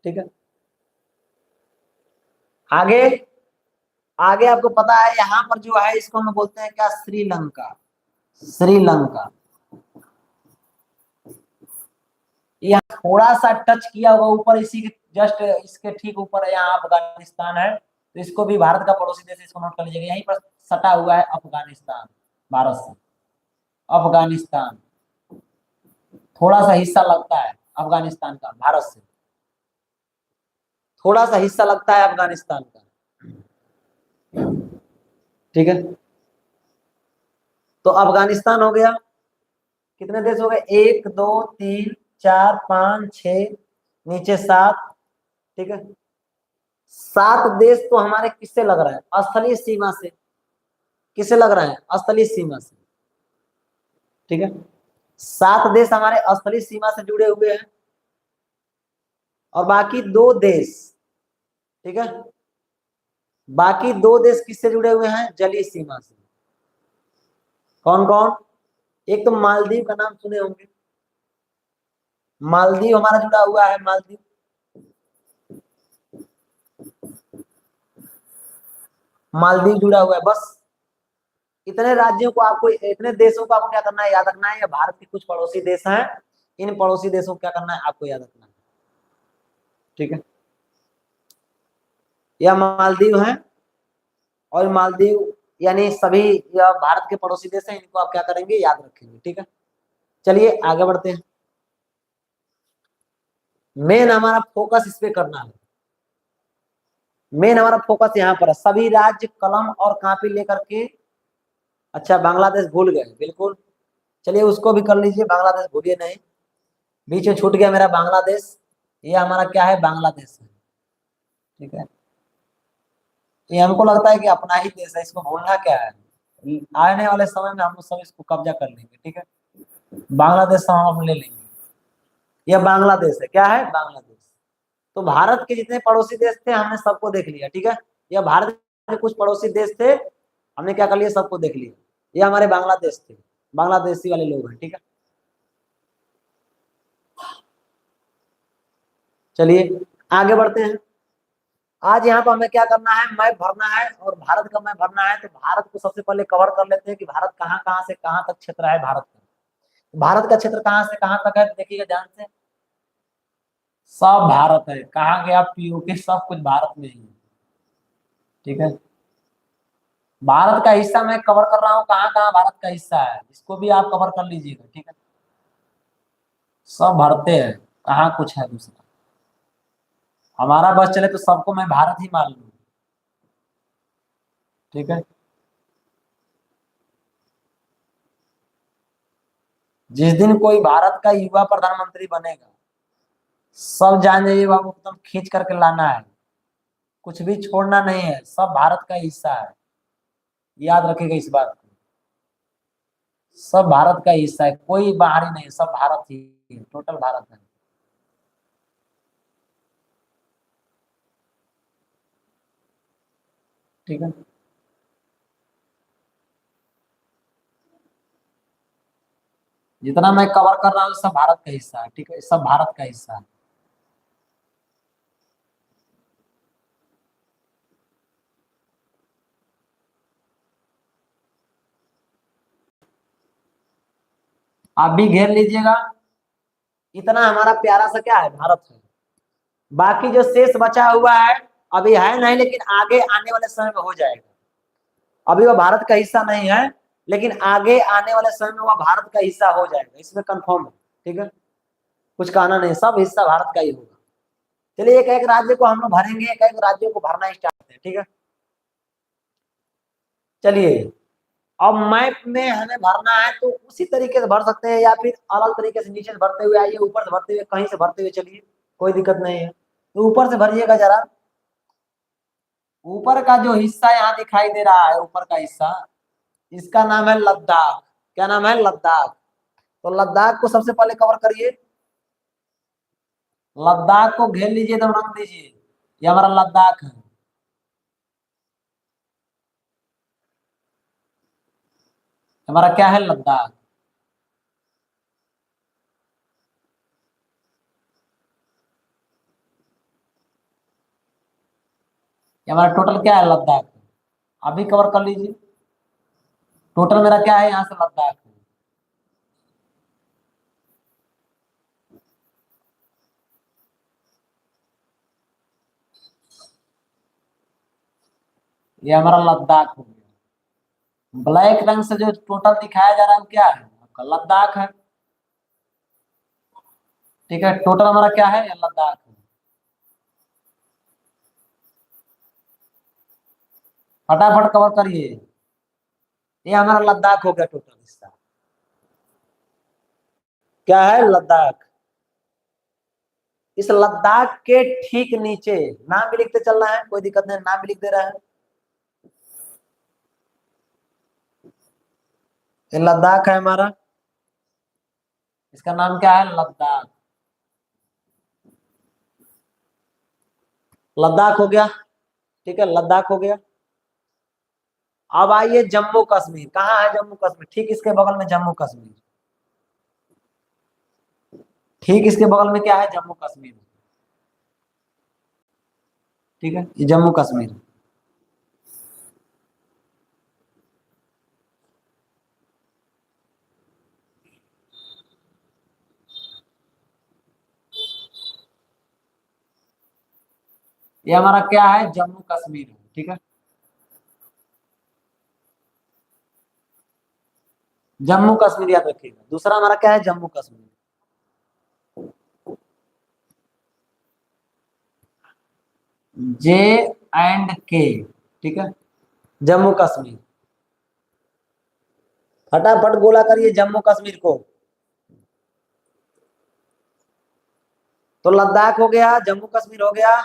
A: ठीक है। आगे, आगे आपको पता है, यहाँ पर जो है इसको हम बोलते हैं क्या, श्रीलंका, श्रीलंका। यहाँ थोड़ा सा टच किया हुआ ऊपर, इसी के जस्ट इसके ठीक ऊपर यहाँ अफगानिस्तान है। तो इसको भी भारत का पड़ोसी देश, इसको नोट कर लीजिएगा, यहीं पर सटा हुआ है अफगानिस्तान, भारत से। अफगानिस्तान थोड़ा सा हिस्सा लगता है अफगानिस्तान का, भारत से थोड़ा सा हिस्सा लगता है अफगानिस्तान का, ठीक है। तो अफगानिस्तान हो गया। कितने देश हो गए, 1 2 3 4 5 6, नीचे 7, ठीक है। 7 देश तो हमारे किससे लग रहा है, स्थलीय सीमा से। किससे लग रहा है, स्थलीय सीमा से, ठीक है। 7 देश हमारे स्थलीय सीमा से जुड़े हुए हैं, और बाकी 2 देश, ठीक है, बाकी 2 देश किससे जुड़े हुए हैं, जलीय सीमा से। कौन कौन, एक तो मालदीव का नाम सुने होंगे, मालदीव हमारा जुड़ा हुआ है, मालदीव। मालदीव जुड़ा हुआ है। बस इतने राज्यों को आपको, इतने देशों को आपको क्या करना है, याद रखना है। ये भारत के कुछ पड़ोसी देश हैं, इन पड़ोसी देशों को क्या करना है, आपको याद रखना है, ठीक है। यह मालदीव है, और मालदीव यानी सभी यह भारत के पड़ोसी देश हैं, इनको आप क्या करेंगे, याद रखेंगे, ठीक है। चलिए आगे बढ़ते हैं। मेन हमारा फोकस इस पे करना है, मेन हमारा फोकस यहाँ पर है। सभी राज्य कलम और कॉपी लेकर के, अच्छा बांग्लादेश भूल गए, बिल्कुल। चलिए उसको भी कर लीजिए, बांग्लादेश भूलिए नहीं, बीच में छूट गया मेरा बांग्लादेश। ये हमारा क्या है, बांग्लादेश है, ठीक है। ये हमको लगता है कि अपना ही देश है, इसको भूलना क्या है। आने वाले समय में हम लोग सब इसको कब्जा कर लेंगे, ठीक है। बांग्लादेश हम ले लेंगे। यह बांग्लादेश है, क्या है, बांग्लादेश। तो भारत के जितने पड़ोसी देश थे हमने सबको देख लिया, ठीक है। यह भारत के कुछ पड़ोसी देश थे, हमने क्या कर लिया, सबको देख लिया। ये हमारे बांग्लादेश थे, बांग्लादेशी वाले लोग हैं, ठीक है। चलिए आगे बढ़ते हैं। आज यहाँ पर हमें क्या करना है, मैप भरना है, और भारत का मैप भरना है। तो भारत को सबसे पहले कवर कर लेते हैं कि भारत कहाँ कहाँ से कहाँ तक क्षेत्र है भारत का। भारत का क्षेत्र कहाँ से कहाँ तक है, देखिएगा ध्यान से। सब भारत है, कहाँ गया पीओके, सब कुछ भारत में ही है, ठीक है। भारत का हिस्सा मैं कवर कर रहा हूँ, कहाँ कहाँ भारत का हिस्सा है, इसको भी आप कवर कर लीजिएगा, ठीक है। सब भरते हैं, कहाँ कुछ है दूसरा। हमारा बस चले तो सबको मैं भारत ही मान लूँ, ठीक है। जिस दिन कोई भारत का युवा प्रधानमंत्री बनेगा, सब जान जाइए बाबू, एकदम खींच करके लाना है, कुछ भी छोड़ना नहीं है, सब भारत का हिस्सा है, याद रखिएगा इस बात को। सब भारत का हिस्सा है, कोई बाहरी नहीं है, सब भारत ही है, टोटल भारत है, ठीक है। जितना मैं कवर कर रहा हूँ सब भारत का हिस्सा है, ठीक है, सब भारत का हिस्सा है। आप भी घेर लीजिएगा, इतना हमारा प्यारा सा क्या है, भारत है। बाकी जो शेष बचा हुआ है, अभी है नहीं, लेकिन आगे आने वाले समय में हो जाएगा। अभी वो भारत का हिस्सा नहीं है, लेकिन आगे आने वाले समय में वह भारत का हिस्सा हो जाएगा, इसमें कंफर्म है, ठीक है। कुछ कहना नहीं, सब हिस्सा भारत का ही होगा। चलिए एक एक राज्य को हम लोग भरेंगे, एक एक राज्यों को भरना स्टार्ट करते हैं, ठीक है। चलिए, अब मैप में हमें भरना है तो उसी तरीके से भर सकते हैं, या फिर अलग तरीके से, नीचे से भरते हुए आइए, ऊपर से भरते हुए, कहीं से भरते हुए चलिए, कोई दिक्कत नहीं है। तो ऊपर से भरिएगा जरा। ऊपर का जो हिस्सा यहाँ दिखाई दे रहा है, ऊपर का हिस्सा, इसका नाम है लद्दाख। क्या नाम है? लद्दाख। तो लद्दाख को सबसे पहले कवर करिए। लद्दाख को घेर लीजिए, तो रंग दीजिए, ये हमारा लद्दाख है। हमारा क्या है? लद्दाख। ये हमारा टोटल क्या है? लद्दाख। अभी कवर कर लीजिए, टोटल मेरा क्या है यहाँ से? लद्दाख है। ये हमारा लद्दाख हो गया। ब्लैक रंग से जो टोटल दिखाया जा रहा है, वो क्या है? आपका लद्दाख है, ठीक है। टोटल हमारा क्या है? ये लद्दाख है। फटाफट कवर करिए, ये हमारा लद्दाख हो गया टोटल हिस्सा। क्या है? लद्दाख। इस लद्दाख के ठीक नीचे नाम भी लिखते चलना है, कोई दिक्कत नहीं, नाम भी लिख दे रहा है। ये लद्दाख है हमारा, इसका नाम क्या है? लद्दाख। लद्दाख हो गया, ठीक है, लद्दाख हो गया। अब आइए जम्मू कश्मीर। कहाँ है जम्मू कश्मीर? ठीक इसके बगल में जम्मू कश्मीर। ठीक इसके बगल में क्या है? जम्मू कश्मीर, ठीक है, ये जम्मू कश्मीर। ये हमारा क्या है? जम्मू कश्मीर है, ठीक है। जम्मू कश्मीर याद रखिएगा। दूसरा हमारा क्या है? जम्मू कश्मीर। J&K, ठीक है, जम्मू कश्मीर। फटाफट गोला करिए जम्मू कश्मीर को। तो लद्दाख हो गया, जम्मू कश्मीर हो गया,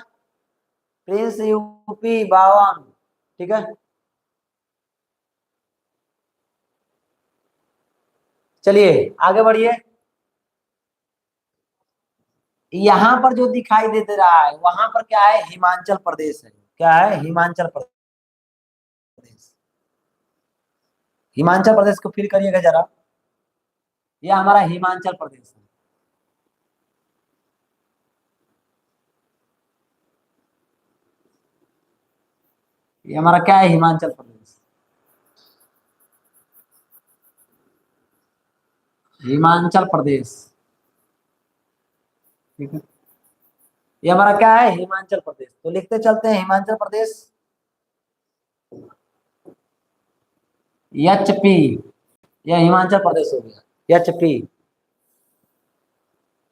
A: प्रिंस यूपी 52, ठीक है। चलिए आगे बढ़िए। यहाँ पर जो दिखाई दे रहा है, वहां पर क्या है? हिमाचल प्रदेश है। क्या है? हिमाचल प्रदेश। हिमाचल प्रदेश को फील करिएगा जरा, ये हमारा हिमाचल प्रदेश है। ये हमारा क्या है? हिमाचल प्रदेश। हिमाचल प्रदेश, ठीक है। ये हमारा क्या है? हिमाचल प्रदेश। तो लिखते चलते हैं हिमाचल प्रदेश। एच पी, यह हिमाचल प्रदेश हो गया। एच पी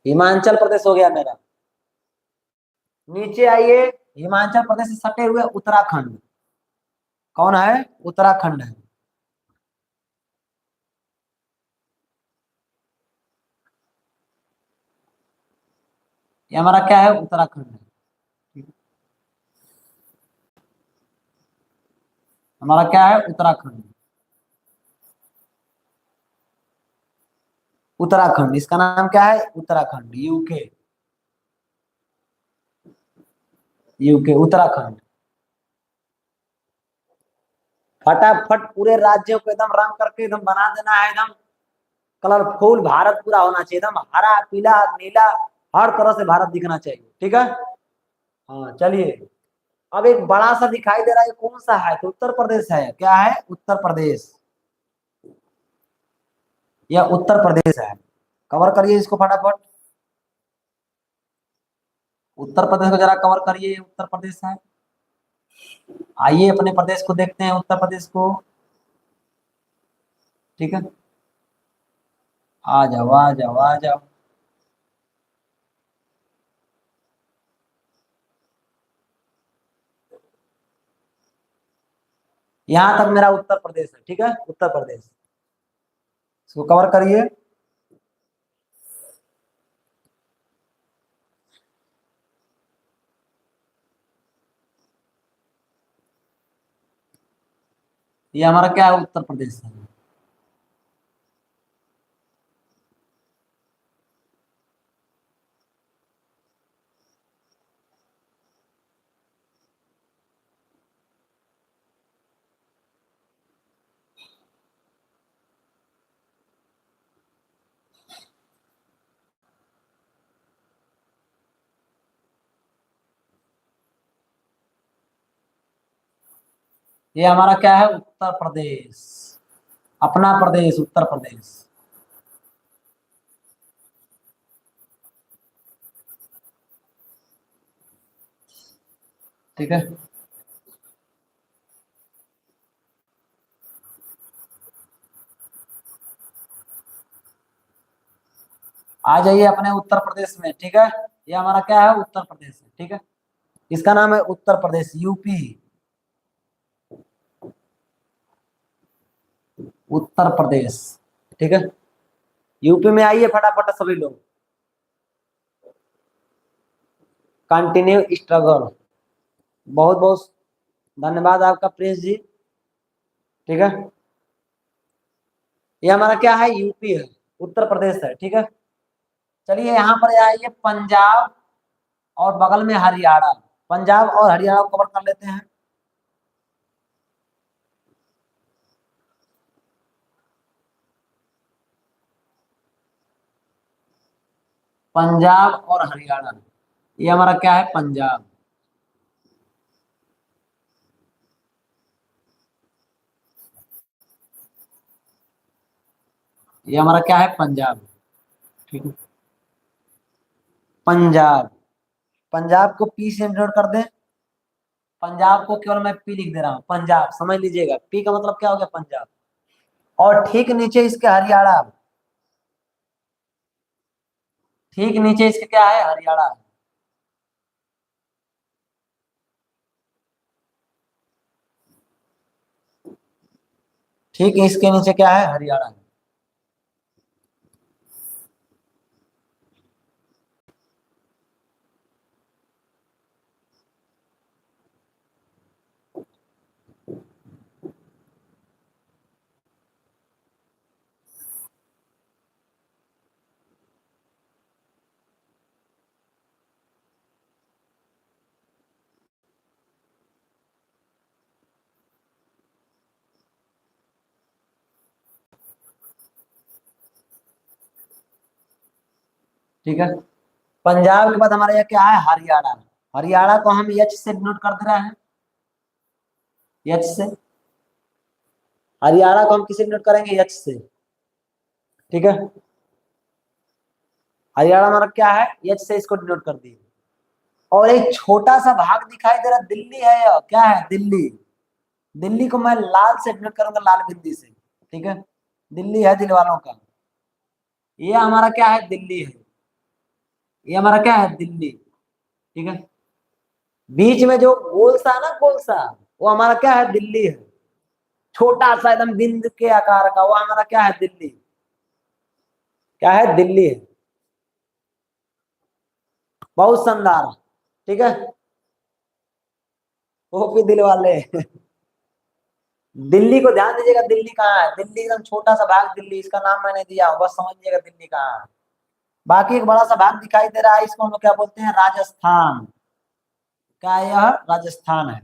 A: हिमाचल प्रदेश हो गया मेरा। नीचे आइए, हिमाचल प्रदेश से सटे हुए उत्तराखंड, कौन है? उत्तराखंड है। ये हमारा क्या है? उत्तराखंड है। हमारा क्या है? उत्तराखंड। उत्तराखंड, इसका नाम क्या है? उत्तराखंड, यूके। यूके, उत्तराखंड। फटाफट पूरे राज्यों को एकदम रंग करके एकदम बना देना है, एकदम कलरफुल भारत पूरा होना चाहिए, एकदम हरा पीला नीला, हर तरह से भारत दिखना चाहिए, ठीक है। हाँ चलिए, अब एक बड़ा सा दिखाई दे रहा है, कौन सा है? तो उत्तर प्रदेश है। क्या है? उत्तर प्रदेश। यह उत्तर प्रदेश है। कवर करिए इसको फटाफट। उत्तर प्रदेश को जरा कवर करिए, ये उत्तर प्रदेश है। आइए अपने प्रदेश को देखते हैं, उत्तर प्रदेश को। ठीक है, आ जाओ आ जाओ आ जाओ। यहां तक मेरा उत्तर प्रदेश है, ठीक है, उत्तर प्रदेश। इसको कवर करिए। ये हमारा क्या है? उत्तर प्रदेश है। ये हमारा क्या है? उत्तर प्रदेश, अपना प्रदेश उत्तर प्रदेश। ठीक है, आ जाइए अपने उत्तर प्रदेश में, ठीक है। ये हमारा क्या है? उत्तर प्रदेश है, ठीक है। इसका नाम है उत्तर प्रदेश, यूपी। उत्तर प्रदेश, ठीक है। यूपी में आइए फटाफट सभी लोग। Continue struggle. बहुत बहुत धन्यवाद आपका प्रिंस जी, ठीक है। ये हमारा क्या है? यूपी है, उत्तर प्रदेश है, ठीक है। चलिए यहाँ पर आइए, पंजाब और बगल में हरियाणा। पंजाब और हरियाणा को कवर कर लेते हैं। पंजाब और हरियाणा, ये हमारा क्या है? पंजाब। ये हमारा क्या है? पंजाब, ठीक है। पंजाब, पंजाब को पी से नोट कर दें। पंजाब को केवल मैं पी लिख दे रहा हूँ, पंजाब समझ लीजिएगा, पी का मतलब क्या हो गया? पंजाब। और ठीक नीचे इसके हरियाणा, ठीक नीचे इसके क्या है? हरियाणा। ठीक इसके नीचे क्या है? हरियाणा। ठीक है, पंजाब के बाद हमारे यहाँ क्या है? हरियाणा। हरियाणा को हम एच से नोट कर दे रहे हैं, एच से। हरियाणा को हम किसे नोट करेंगे? एच से, ठीक है। हरियाणा हमारा क्या है? एच से इसको डिनोट कर दिए। और एक छोटा सा भाग दिखाई दे रहा, दिल्ली है, या क्या है? दिल्ली। दिल्ली को मैं लाल से डिनोट करूंगा, लाल बिंदी से, ठीक है। दिल्ली है दिल वालों का, ये हमारा क्या है, दिल्ली है, ये हमारा क्या है, दिल्ली, ठीक है। बीच में जो गोल सा है ना, गोल सा, वो हमारा क्या है, दिल्ली है। छोटा सा एकदम बिंद के आकार का, वो हमारा क्या है, दिल्ली, क्या है, दिल्ली है। बहुत शानदार, ठीक है। वो भी दिल वाले दिल्ली को ध्यान दीजिएगा, दिल्ली कहाँ है, दिल्ली एकदम छोटा सा भाग, दिल्ली, इसका नाम मैंने दिया हूं, बस समझिएगा दिल्ली कहाँ है। बाकी एक बड़ा सा भाग दिखाई दे रहा है, इसको हम लोग क्या बोलते हैं, राजस्थान। क्या है यह, राजस्थान है।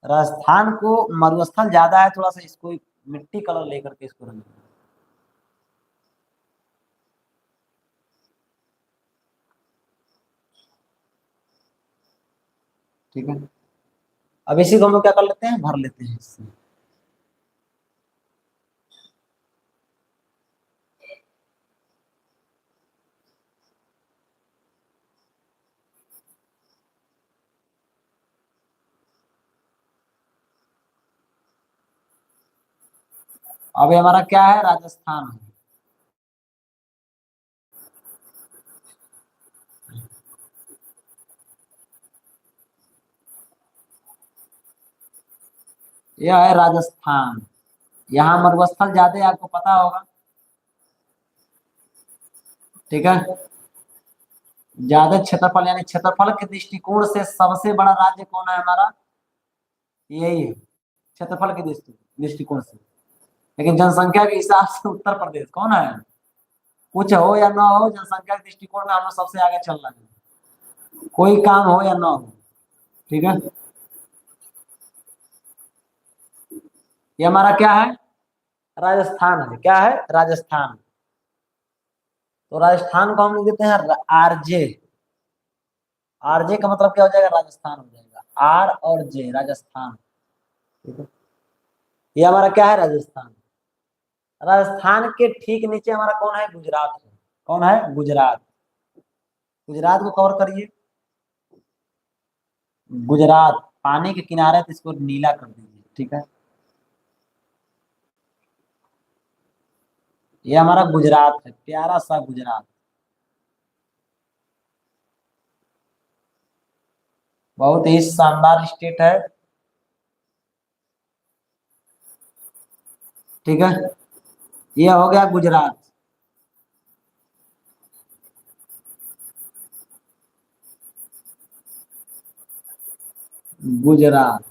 A: राजस्थान को मरुस्थल ज्यादा है थोड़ा सा, इसको मिट्टी कलर लेकर के इसको रंग, ठीक है। अब इसी को हम लोग क्या कर लेते हैं, भर लेते हैं इससे। अब ये हमारा क्या है, राजस्थान है। यह है राजस्थान। यहाँ मरुस्थल ज्यादा है, आपको पता होगा, ठीक है। ज्यादा क्षेत्रफल, यानी क्षेत्रफल के दृष्टिकोण से सबसे बड़ा राज्य कौन है हमारा, यही है, क्षेत्रफल के दृष्टिकोण से। लेकिन जनसंख्या के हिसाब से उत्तर प्रदेश कौन है, कुछ हो या ना हो, जनसंख्या के दृष्टिकोण में हम लोग सबसे आगे चल रहे हैं, कोई काम हो या ना हो, ठीक है। ये हमारा क्या है, राजस्थान है, क्या है, राजस्थान। तो राजस्थान को हम लिख देते हैं आरजे। आरजे का मतलब क्या हो जाएगा, राजस्थान हो जाएगा, आर और जे, राजस्थान, ठीक है। ये हमारा क्या है, राजस्थान। राजस्थान के ठीक नीचे हमारा कौन है, गुजरात है। कौन है, गुजरात। गुजरात को कवर करिए, गुजरात पानी के किनारे, तो इसको नीला कर दीजिए, ठीक है। ये हमारा गुजरात है, प्यारा सा गुजरात, बहुत ही शानदार स्टेट है, ठीक है। ये हो गया गुजरात। गुजरात,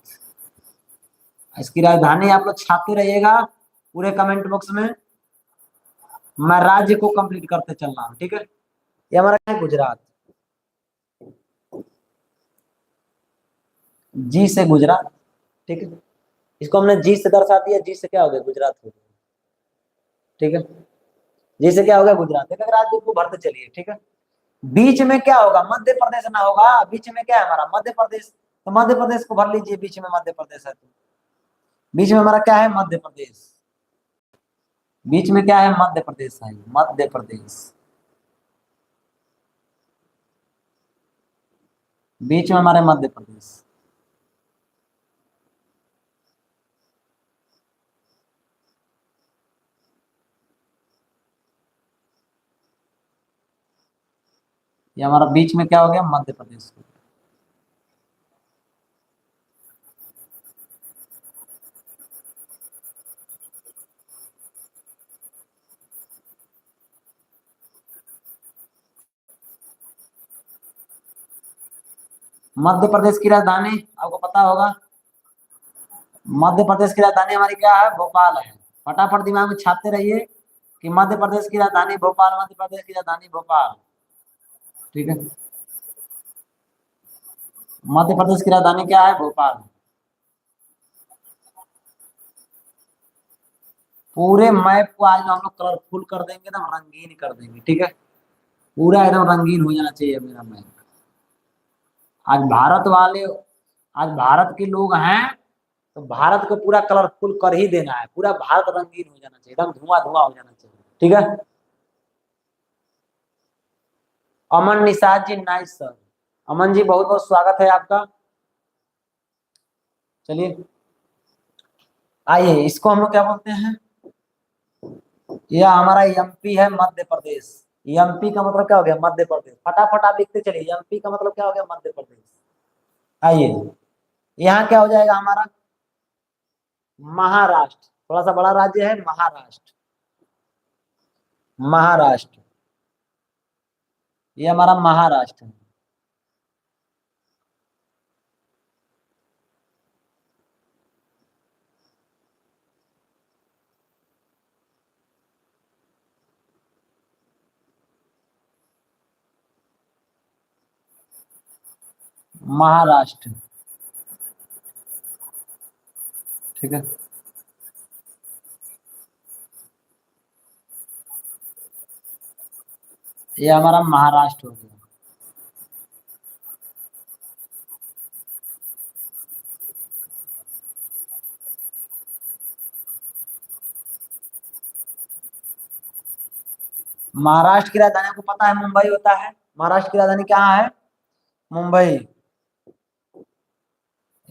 A: इसकी राजधानी आप लोग छापते रहिएगा पूरे कमेंट बॉक्स में, मैं राज्य को कंप्लीट करते चल रहा हूँ, ठीक है। ये हमारा है गुजरात, जी से गुजरात, ठीक है। इसको हमने जी से दर्शा दिया, जी से क्या हो गया, गुजरात हो गया, ठीक है। जी से क्या हो गया, गुजरात, एक राज्य को भरते चलिए, ठीक है। बीच में क्या होगा, मध्य प्रदेश ना होगा, बीच में क्या है हमारा, मध्य प्रदेश, तो मध्य प्रदेश को भर लीजिए, बीच में मध्य प्रदेश है, तो बीच में हमारा क्या है, मध्य प्रदेश। बीच में क्या है, मध्य प्रदेश है, मध्य प्रदेश। बीच में हमारे मध्य प्रदेश। ये हमारा बीच में क्या हो गया, मध्य प्रदेश। मध्य प्रदेश की राजधानी आपको पता होगा, मध्य प्रदेश की राजधानी हमारी क्या है, भोपाल है। फटाफट दिमाग में छापते रहिए कि मध्य प्रदेश की राजधानी भोपाल, मध्य प्रदेश की राजधानी भोपाल, ठीक है। मध्य प्रदेश की राजधानी क्या है, भोपाल। पूरे मैप को आज हम लोग कलरफुल कर देंगे, एकदम रंगीन कर देंगे, ठीक है। पूरा एकदम रंगीन हो जाना चाहिए मेरा मैप। आज भारत वाले, आज भारत के लोग हैं, तो भारत को पूरा कलरफुल कर ही देना है, पूरा भारत रंगीन हो जाना चाहिए, एकदम धुआं धुआं हो जाना चाहिए, ठीक है। अमन निषाद जी, नाइस सर। अमन जी बहुत बहुत स्वागत है आपका, चलिए। आइए इसको हम लोग क्या बोलते हैं, यह हमारा एमपी है, मध्य प्रदेश। एमपी का मतलब क्या हो गया, मध्य प्रदेश। फटाफट आप लिखते चलिए, एमपी का मतलब क्या हो गया, मध्य प्रदेश। आइए यहाँ क्या हो जाएगा हमारा, महाराष्ट्र। थोड़ा सा बड़ा राज्य है महाराष्ट्र। महाराष्ट्र, ये हमारा महाराष्ट्र है। महाराष्ट्र, ठीक है। ये हमारा महाराष्ट्र हो गया। महाराष्ट्र की राजधानी आपको पता है मुंबई होता है। महाराष्ट्र की राजधानी क्या है, मुंबई।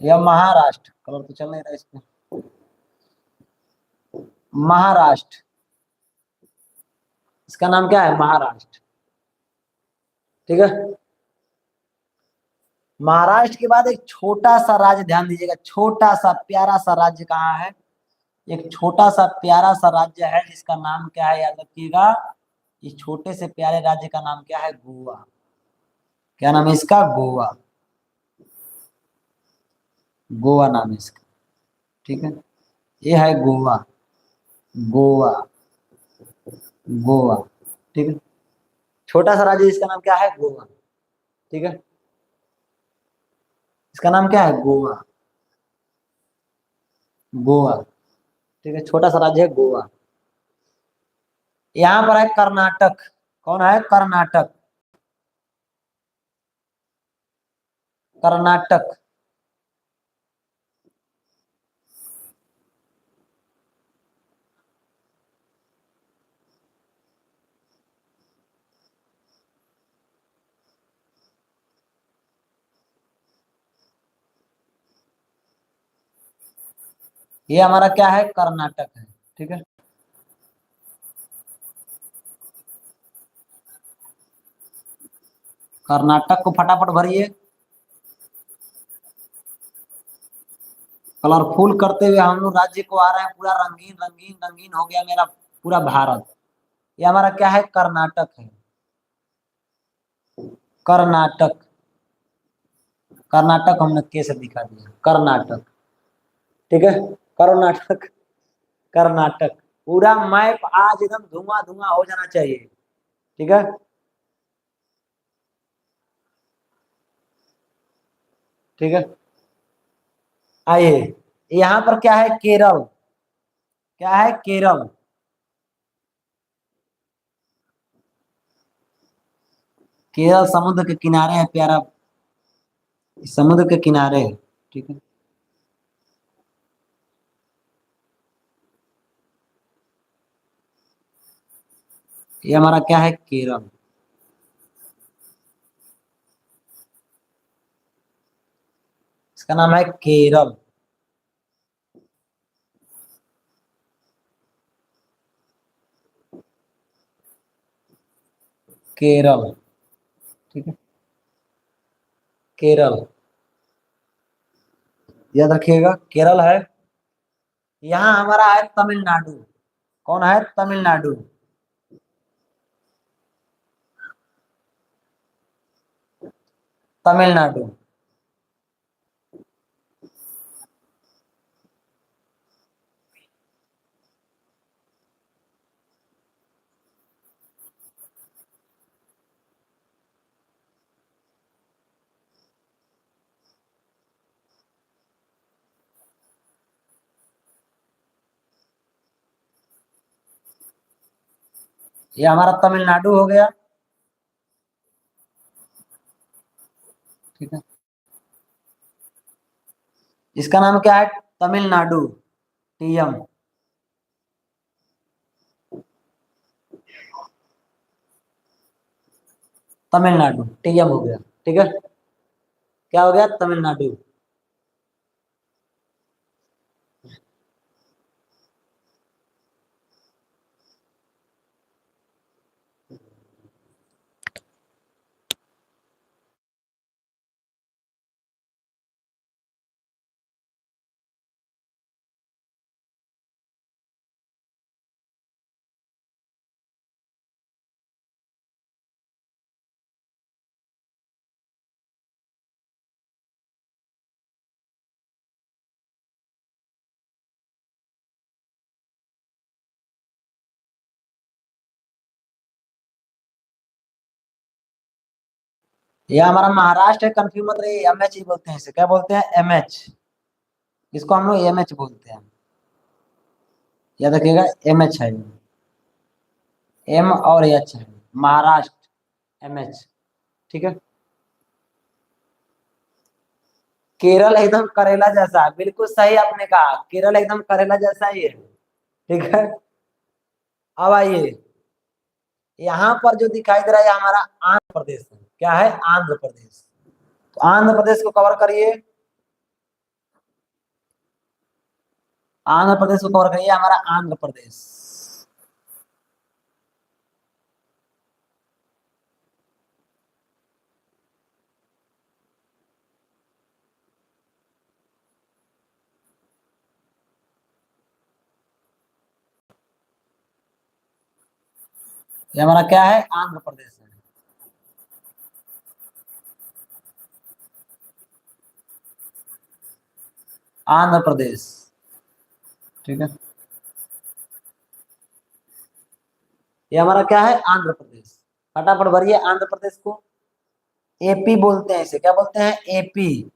A: यह महाराष्ट्र, कलर तो चल नहीं रहा इसमें। महाराष्ट्र, इसका नाम क्या है, महाराष्ट्र, ठीक है। महाराष्ट्र के बाद एक छोटा सा राज्य, ध्यान दीजिएगा, छोटा सा प्यारा सा राज्य कहाँ है, एक छोटा सा प्यारा सा राज्य है जिसका नाम क्या है, याद रखिएगा। इस छोटे से प्यारे राज्य का नाम क्या है, गोवा। क्या नाम है इसका, गोवा। गोवा नाम है इसका, ठीक है। ये है गोवा, गोवा, गोवा, ठीक है। छोटा सा राज्य इसका नाम क्या है, गोवा, ठीक है। इसका नाम क्या है, गोवा, गोवा, ठीक है। छोटा सा राज्य है गोवा। यहाँ पर है कर्नाटक। कौन है, कर्नाटक, कर्नाटक। ये हमारा क्या है, कर्नाटक है, ठीक है। कर्नाटक को फटाफट भरिए। कलरफुल करते हुए हम लोग राज्य को आ रहे हैं, पूरा रंगीन रंगीन रंगीन हो गया मेरा पूरा भारत। ये हमारा क्या है, कर्नाटक है, कर्नाटक। कर्नाटक हमने कैसे दिखा दिया, कर्नाटक, ठीक है। कर्नाटक, कर्नाटक। पूरा मैप आज एकदम धुआं धुआं हो जाना चाहिए, ठीक है। ठीक है, आइए यहाँ पर क्या है, केरल। क्या है, केरल। केरल समुद्र के किनारे है प्यारा, समुद्र के किनारे है, ठीक है। ये हमारा क्या है, केरल। इसका नाम है केरल, केरल, ठीक है। केरल, याद रखिएगा केरल है। यहाँ हमारा है तमिलनाडु। कौन है, तमिलनाडु। तमिलनाडु, ये हमारा तमिलनाडु हो गया, ठीक है। इसका नाम क्या है, तमिलनाडु, टीएम। तमिलनाडु, टीएम हो गया, ठीक है। क्या हो गया, तमिलनाडु। ये हमारा महाराष्ट्र है, कंफ्यूज मत रहिए, एमएच ही बोलते हैं इसे, क्या बोलते हैं, एमएच। इसको हम लोग एमएच बोलते हैं, याद रखिएगा, एमएच है, एम और एच है, महाराष्ट्र, एमएच। ठीक है। केरल एकदम करेला जैसा है, बिल्कुल सही आपने कहा, केरल एकदम करेला जैसा ही है। ठीक है। अब आइए, यहाँ पर जो दिखाई दे रहा है ये हमारा आंध्र प्रदेश है, क्या है, आंध्र प्रदेश। तो आंध्र प्रदेश को कवर करिए, आंध्र प्रदेश को कवर करिए, हमारा आंध्र प्रदेश। ये हमारा क्या है, आंध्र प्रदेश है। आंध्र प्रदेश। ठीक है। ये हमारा क्या है, आंध्र प्रदेश। फटाफट भरिए आंध्र प्रदेश को। एपी बोलते हैं इसे, क्या बोलते हैं, एपी।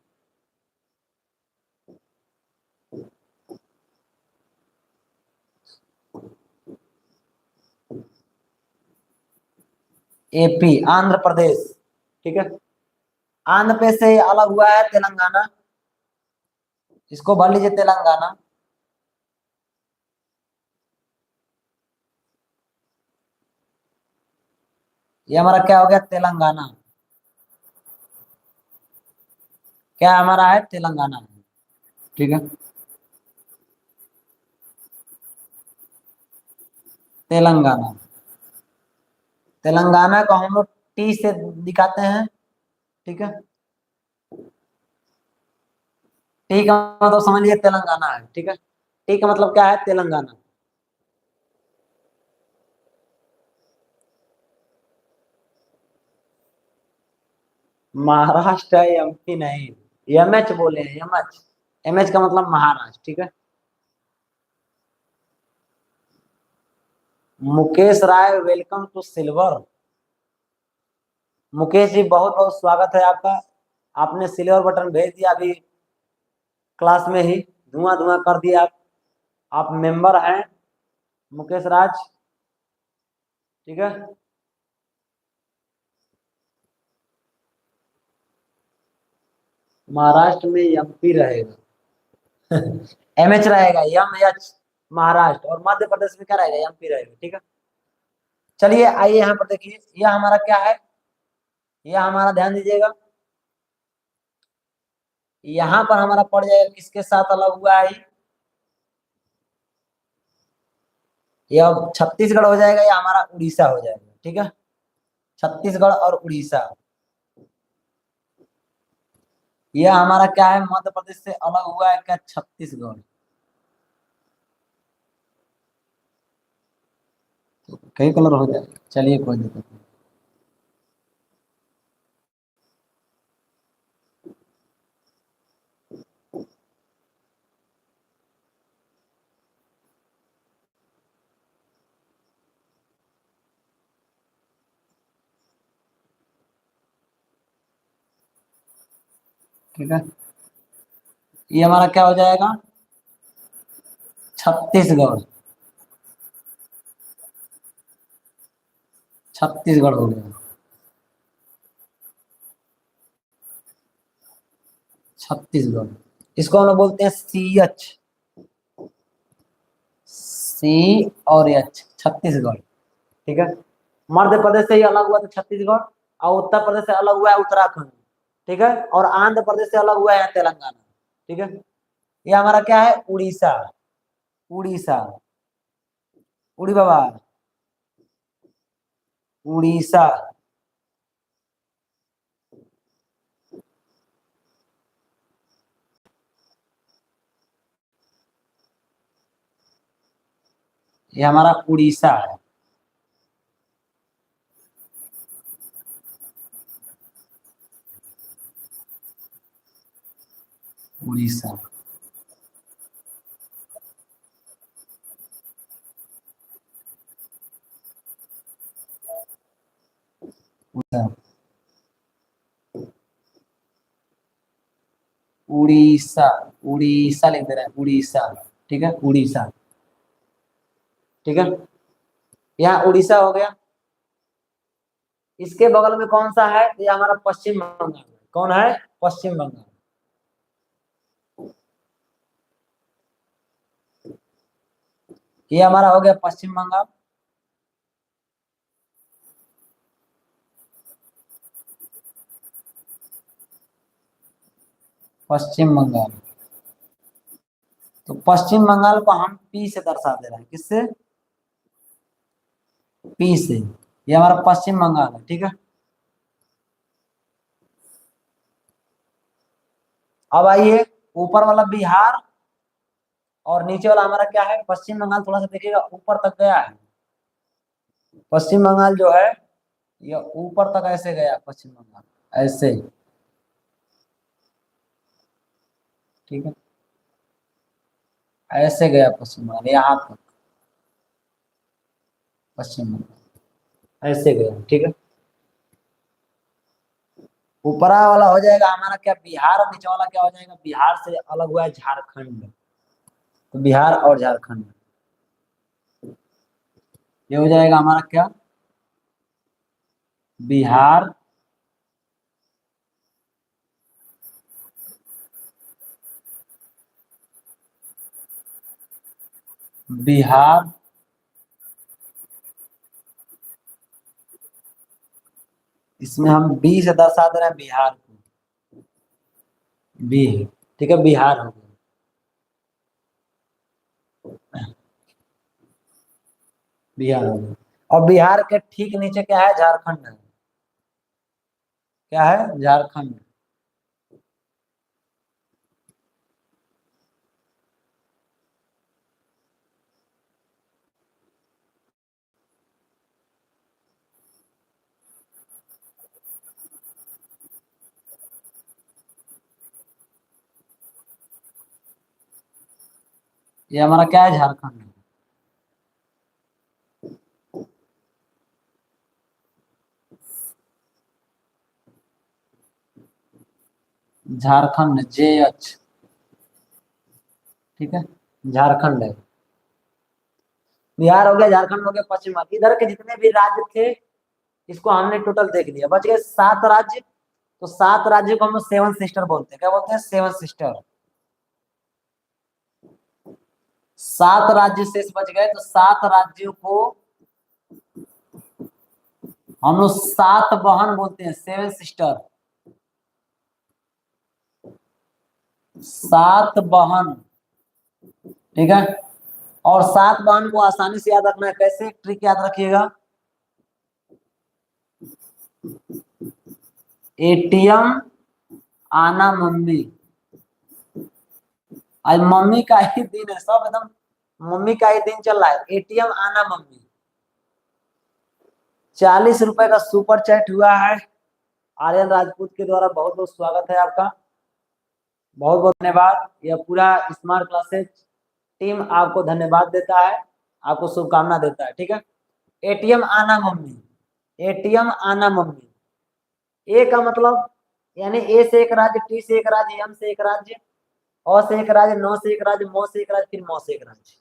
A: एपी, आंध्र प्रदेश। ठीक है। आंध्र प्रदेश से अलग हुआ है तेलंगाना, इसको भर लीजिए, तेलंगाना। ये हमारा क्या हो गया, तेलंगाना। क्या हमारा है, तेलंगाना। ठीक है। तेलंगाना। तेलंगाना को हम लोग टी से दिखाते हैं। ठीक है। टी का मतलब समझ लीजिए तेलंगाना है। ठीक है। टी का मतलब क्या है, तेलंगाना। महाराष्ट्र है, एमपी नहीं। एमएच बोले हैं, एमएच। एमएच का मतलब महाराष्ट्र। ठीक है। मुकेश राय, welcome to silver. Mukesh ji बहुत बहुत स्वागत है आपका, आपने सिल्वर बटन भेज दिया अभी क्लास में ही, धुआं धुआं कर दिया आप मेंबर हैं, मुकेश राज। ठीक है। महाराष्ट्र में एमपी रहेगा। एमएच रहेगा, एम एच, महाराष्ट्र, और मध्य प्रदेश में क्या रहेगा, एमपी रहेगा। ठीक है। चलिए आइए यहाँ पर देखिए, यह हमारा क्या है, यह हमारा ध्यान दीजिएगा, यहाँ पर हमारा पड़ जाएगा किसके साथ अलग हुआ है, यह अब छत्तीसगढ़ हो जाएगा या हमारा उड़ीसा हो जाएगा। ठीक है। छत्तीसगढ़ और उड़ीसा, यह हमारा क्या है, मध्य प्रदेश से अलग हुआ है, क्या, छत्तीसगढ़। तो कई कलर हो जाएगा, चलिए कोई दिक्कत नहीं। ठीक है। ये हमारा क्या हो जाएगा, छत्तीसगढ़। छत्तीसगढ़ हो गया, छत्तीसगढ़। इसको हम लोग बोलते हैं सी एच, सी और एच, छत्तीसगढ़। ठीक है। मध्य प्रदेश से ही अलग हुआ था छत्तीसगढ़, और उत्तर प्रदेश से अलग हुआ है उत्तराखंड। ठीक है। और आंध्र प्रदेश से अलग हुआ है तेलंगाना। ठीक है। ये हमारा क्या है, उड़ीसा। उड़ीसा, उड़ी बाबा, उड़ीसा। ये हमारा उड़ीसा है। उड़ीसा। उड़ीसा। उड़ीसा, उड़ीसा लिख दे रहे हैं, उड़ीसा। ठीक है, उड़ीसा। ठीक है, यहाँ उड़ीसा हो गया। इसके बगल में कौन सा है? ये हमारा पश्चिम बंगाल है। कौन है? पश्चिम बंगाल। ये हमारा हो गया पश्चिम बंगाल। पश्चिम बंगाल। तो पश्चिम बंगाल को हम पी से दर्शा दे रहे हैं। किससे? पी से। ये हमारा पश्चिम बंगाल है। ठीक है, अब आइए ऊपर वाला बिहार और नीचे वाला हमारा क्या है? पश्चिम बंगाल। थोड़ा सा देखिएगा, ऊपर तक गया है पश्चिम बंगाल जो है, ये ऊपर तक ऐसे गया पश्चिम बंगाल, ऐसे। ठीक है, ऐसे गया पश्चिम बंगाल, यहाँ तक पश्चिम बंगाल ऐसे गया। ठीक है, ऊपरा वाला हो जाएगा हमारा क्या? बिहार। और नीचे वाला क्या हो जाएगा? बिहार से अलग हुआ है झारखंड। तो बिहार और झारखंड, ये हो जाएगा हमारा क्या? बिहार, बिहार, इसमें हम बी से दर्शा दे रहे हैं बिहार को। बी है। ठीक है, बिहार हो गया। बिहार हो गया। और बिहार के ठीक नीचे क्या है? झारखंड है। क्या है? झारखंड। ये हमारा क्या है? झारखंड है। झारखंड, जे एच। ठीक है, झारखंड है। बिहार हो गया, झारखंड हो गया, पश्चिम बंगाल। इधर के जितने भी राज्य थे इसको हमने टोटल देख लिया। बच गए 7 राज्य। तो 7 राज्य को हम लोग सेवन सिस्टर बोलते हैं। क्या बोलते हैं? Seven sister. 7 राज्य शेष बच गए, तो 7 राज्यों को हम लोग 7 बहन बोलते हैं, सेवन सिस्टर। 7 बहन। ठीक है, और 7 बहन को आसानी से याद रखना है। कैसे? ट्रिक याद रखिएगा। एटीएम आना मम्मी। आज मम्मी का ही दिन है, सब एकदम मम्मी का ही दिन चल रहा है। एटीएम आना मम्मी। 40 रुपए का सुपर चैट हुआ है आर्यन राजपूत के द्वारा। बहुत बहुत स्वागत है आपका, बहुत बहुत धन्यवाद। यह पूरा स्मार्ट क्लासेस टीम आपको धन्यवाद देता है, आपको शुभकामना देता है। ठीक है, एटीएम आना मम्मी। एटीएम आना मम्मी। ए का मतलब यानी ए से एक राज्य, टी से एक राज्य, एम से एक राज्य, अ से एक राज्य, न से एक राज्य, म से एक राज्य, फिर म से एक राज्य।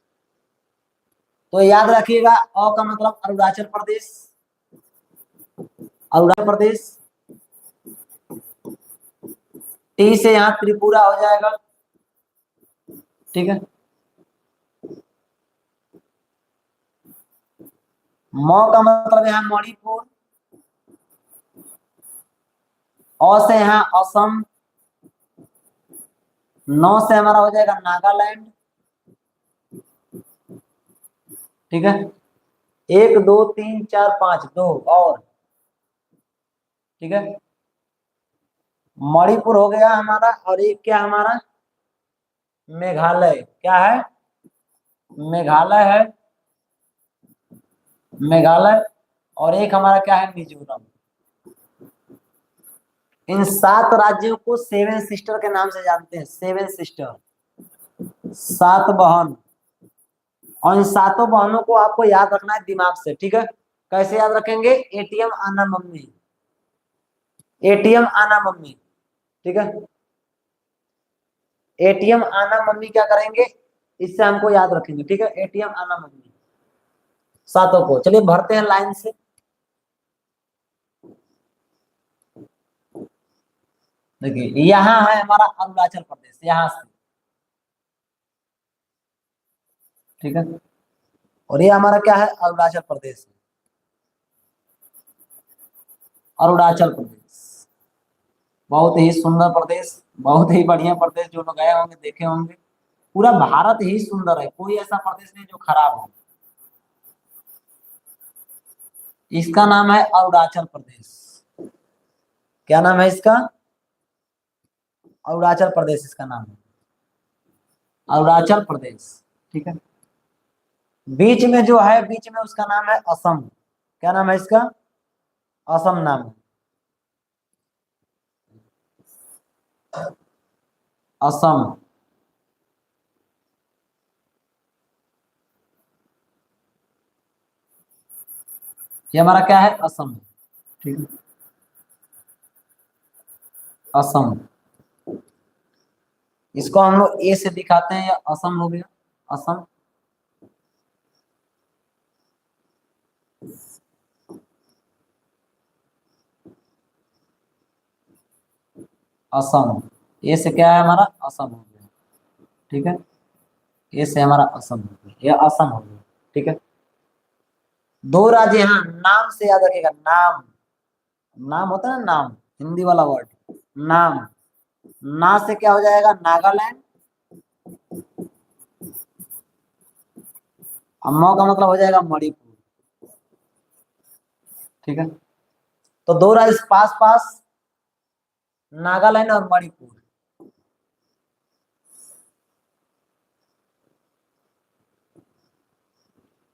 A: तो याद रखिएगा, अ का मतलब अरुणाचल प्रदेश, अरुणाचल प्रदेश। टी से यहाँ त्रिपुरा हो जाएगा। ठीक है, म का मतलब यहाँ मणिपुर, अ से यहाँ असम, नौ से हमारा हो जाएगा नागालैंड। ठीक है, 1 2 3 4 5, दो और। ठीक है, मणिपुर हो गया हमारा, और एक क्या हमारा? मेघालय। क्या है? मेघालय है, मेघालय। और एक हमारा क्या है? मिजोरम। इन 7 राज्यों को सेवन सिस्टर के नाम से जानते हैं। सेवन सिस्टर, 7 बहन। और इन 7 बहनों को आपको याद रखना है दिमाग से। ठीक है, कैसे याद रखेंगे? एटीएम आना मम्मी, एटीएम आना मम्मी। ठीक है, एटीएम आना मम्मी क्या करेंगे, इससे हमको याद रखेंगे, ठीक है। एटीएम आना मम्मी, सातों को। चलिए भरते हैं लाइन से। देखिए यहाँ है हमारा अरुणाचल प्रदेश, यहाँ से, ठीक है। और ये हमारा क्या है, अरुणाचल प्रदेश, अरुणाचल प्रदेश। बहुत ही सुंदर प्रदेश, बहुत ही बढ़िया प्रदेश, जो लोग गए होंगे देखे होंगे। पूरा भारत ही सुंदर है, कोई ऐसा प्रदेश नहीं जो खराब हो। इसका नाम है अरुणाचल प्रदेश। क्या नाम है इसका, अरुणाचल प्रदेश इसका नाम है, अरुणाचल प्रदेश, ठीक है। बीच में जो है, बीच में उसका नाम है असम। क्या नाम है इसका, असम नाम है, असम। ये हमारा क्या है, असम, ठीक है, असम। इसको हम लोग ए से दिखाते हैं, या असम हो गया, असम। असम, ए से क्या है हमारा, असम हो गया, ठीक है। ए से हमारा असम हो गया, ये असम हो गया, ठीक है। दो राज्य यहाँ, नाम से याद रखेगा, नाम, नाम होता है ना, नाम, हिंदी वाला वर्ड, नाम। ना से क्या हो जाएगा, नागालैंड। और मौ का मतलब हो जाएगा मणिपुर, ठीक है। तो दो राज्य पास पास, नागालैंड और मणिपुर।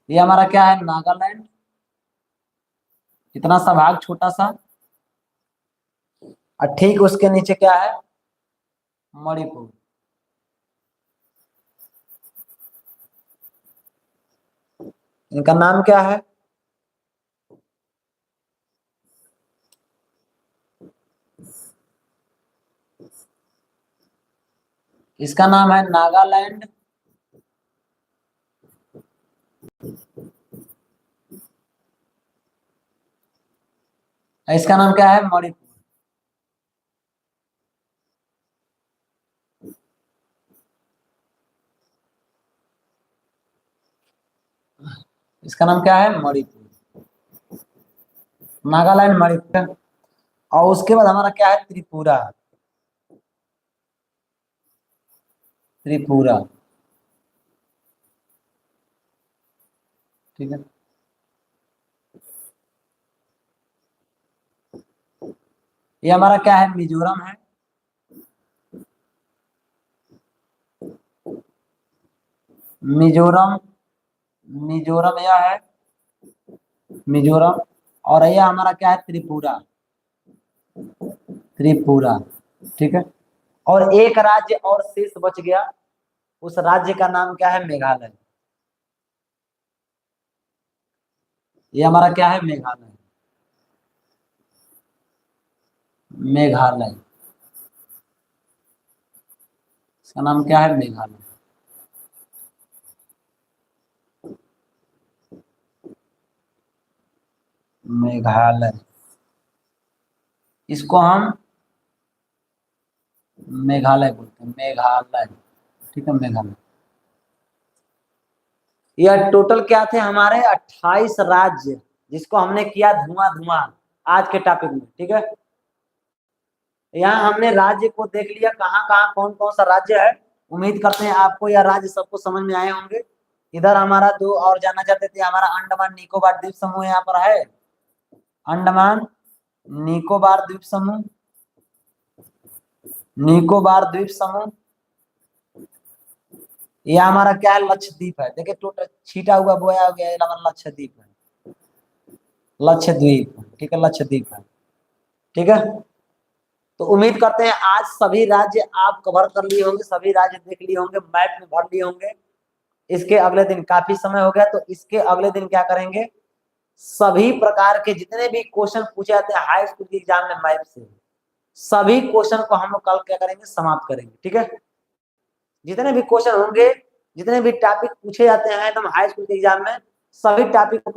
A: ये हमारा क्या है, नागालैंड, इतना सा भाग छोटा सा। और ठीक उसके नीचे क्या है, मणिपुर। इनका नाम क्या है, इसका नाम है नागालैंड, इसका नाम क्या है, मणिपुर। इसका नाम क्या है, मणिपुर, नागालैंड, मणिपुर। और उसके बाद हमारा क्या है, त्रिपुरा, त्रिपुरा, ठीक है। ये हमारा क्या है, मिजोरम है, मिजोरम, मिजोरम यह है, मिजोरम। और यह हमारा क्या है, त्रिपुरा, त्रिपुरा, ठीक है। और एक राज्य और शेष बच गया, उस राज्य का नाम क्या है, मेघालय। ये हमारा क्या है, मेघालय, मेघालय, इसका नाम क्या है, मेघालय। मेघालय, इसको हम मेघालय बोलते हैं, मेघालय, ठीक है, मेघालय। यह टोटल क्या थे हमारे, 28 राज्य, जिसको हमने किया धुआं धुआं आज के टॉपिक में, ठीक है। यहाँ हमने राज्य को देख लिया, कहाँ कहाँ कौन कौन सा राज्य है। उम्मीद करते हैं आपको यह राज्य सबको समझ में आए होंगे। इधर हमारा दो और जानना चाहते थे, हमारा अंडमान निकोबार द्वीप समूह यहाँ पर है, अंडमान निकोबार द्वीप समूह, निकोबार द्वीप समूह। ये हमारा क्या है, लक्षद्वीप है। देखिए टोटल छीटा हुआ बोया हो गया, ये हमारा लक्षद्वीप है, लक्षद्वीप, ठीक है, लक्षद्वीप है, ठीक है। तो उम्मीद करते हैं आज सभी राज्य आप कवर कर लिए होंगे, सभी राज्य देख लिए होंगे, मैप में भर लिए होंगे। इसके अगले दिन, काफी समय हो गया तो इसके अगले दिन क्या करेंगे, सभी प्रकार के जितने भी क्वेश्चन पूछे जाते हैं हाई स्कूल के एग्जाम में मैप से, सभी क्वेश्चन को हम लोग कल क्या करेंगे, समाप्त करेंगे, ठीक है। जितने भी क्वेश्चन होंगे, जितने भी टॉपिक पूछे जाते हैं एकदम हाई स्कूल के एग्जाम में, सभी टॉपिक को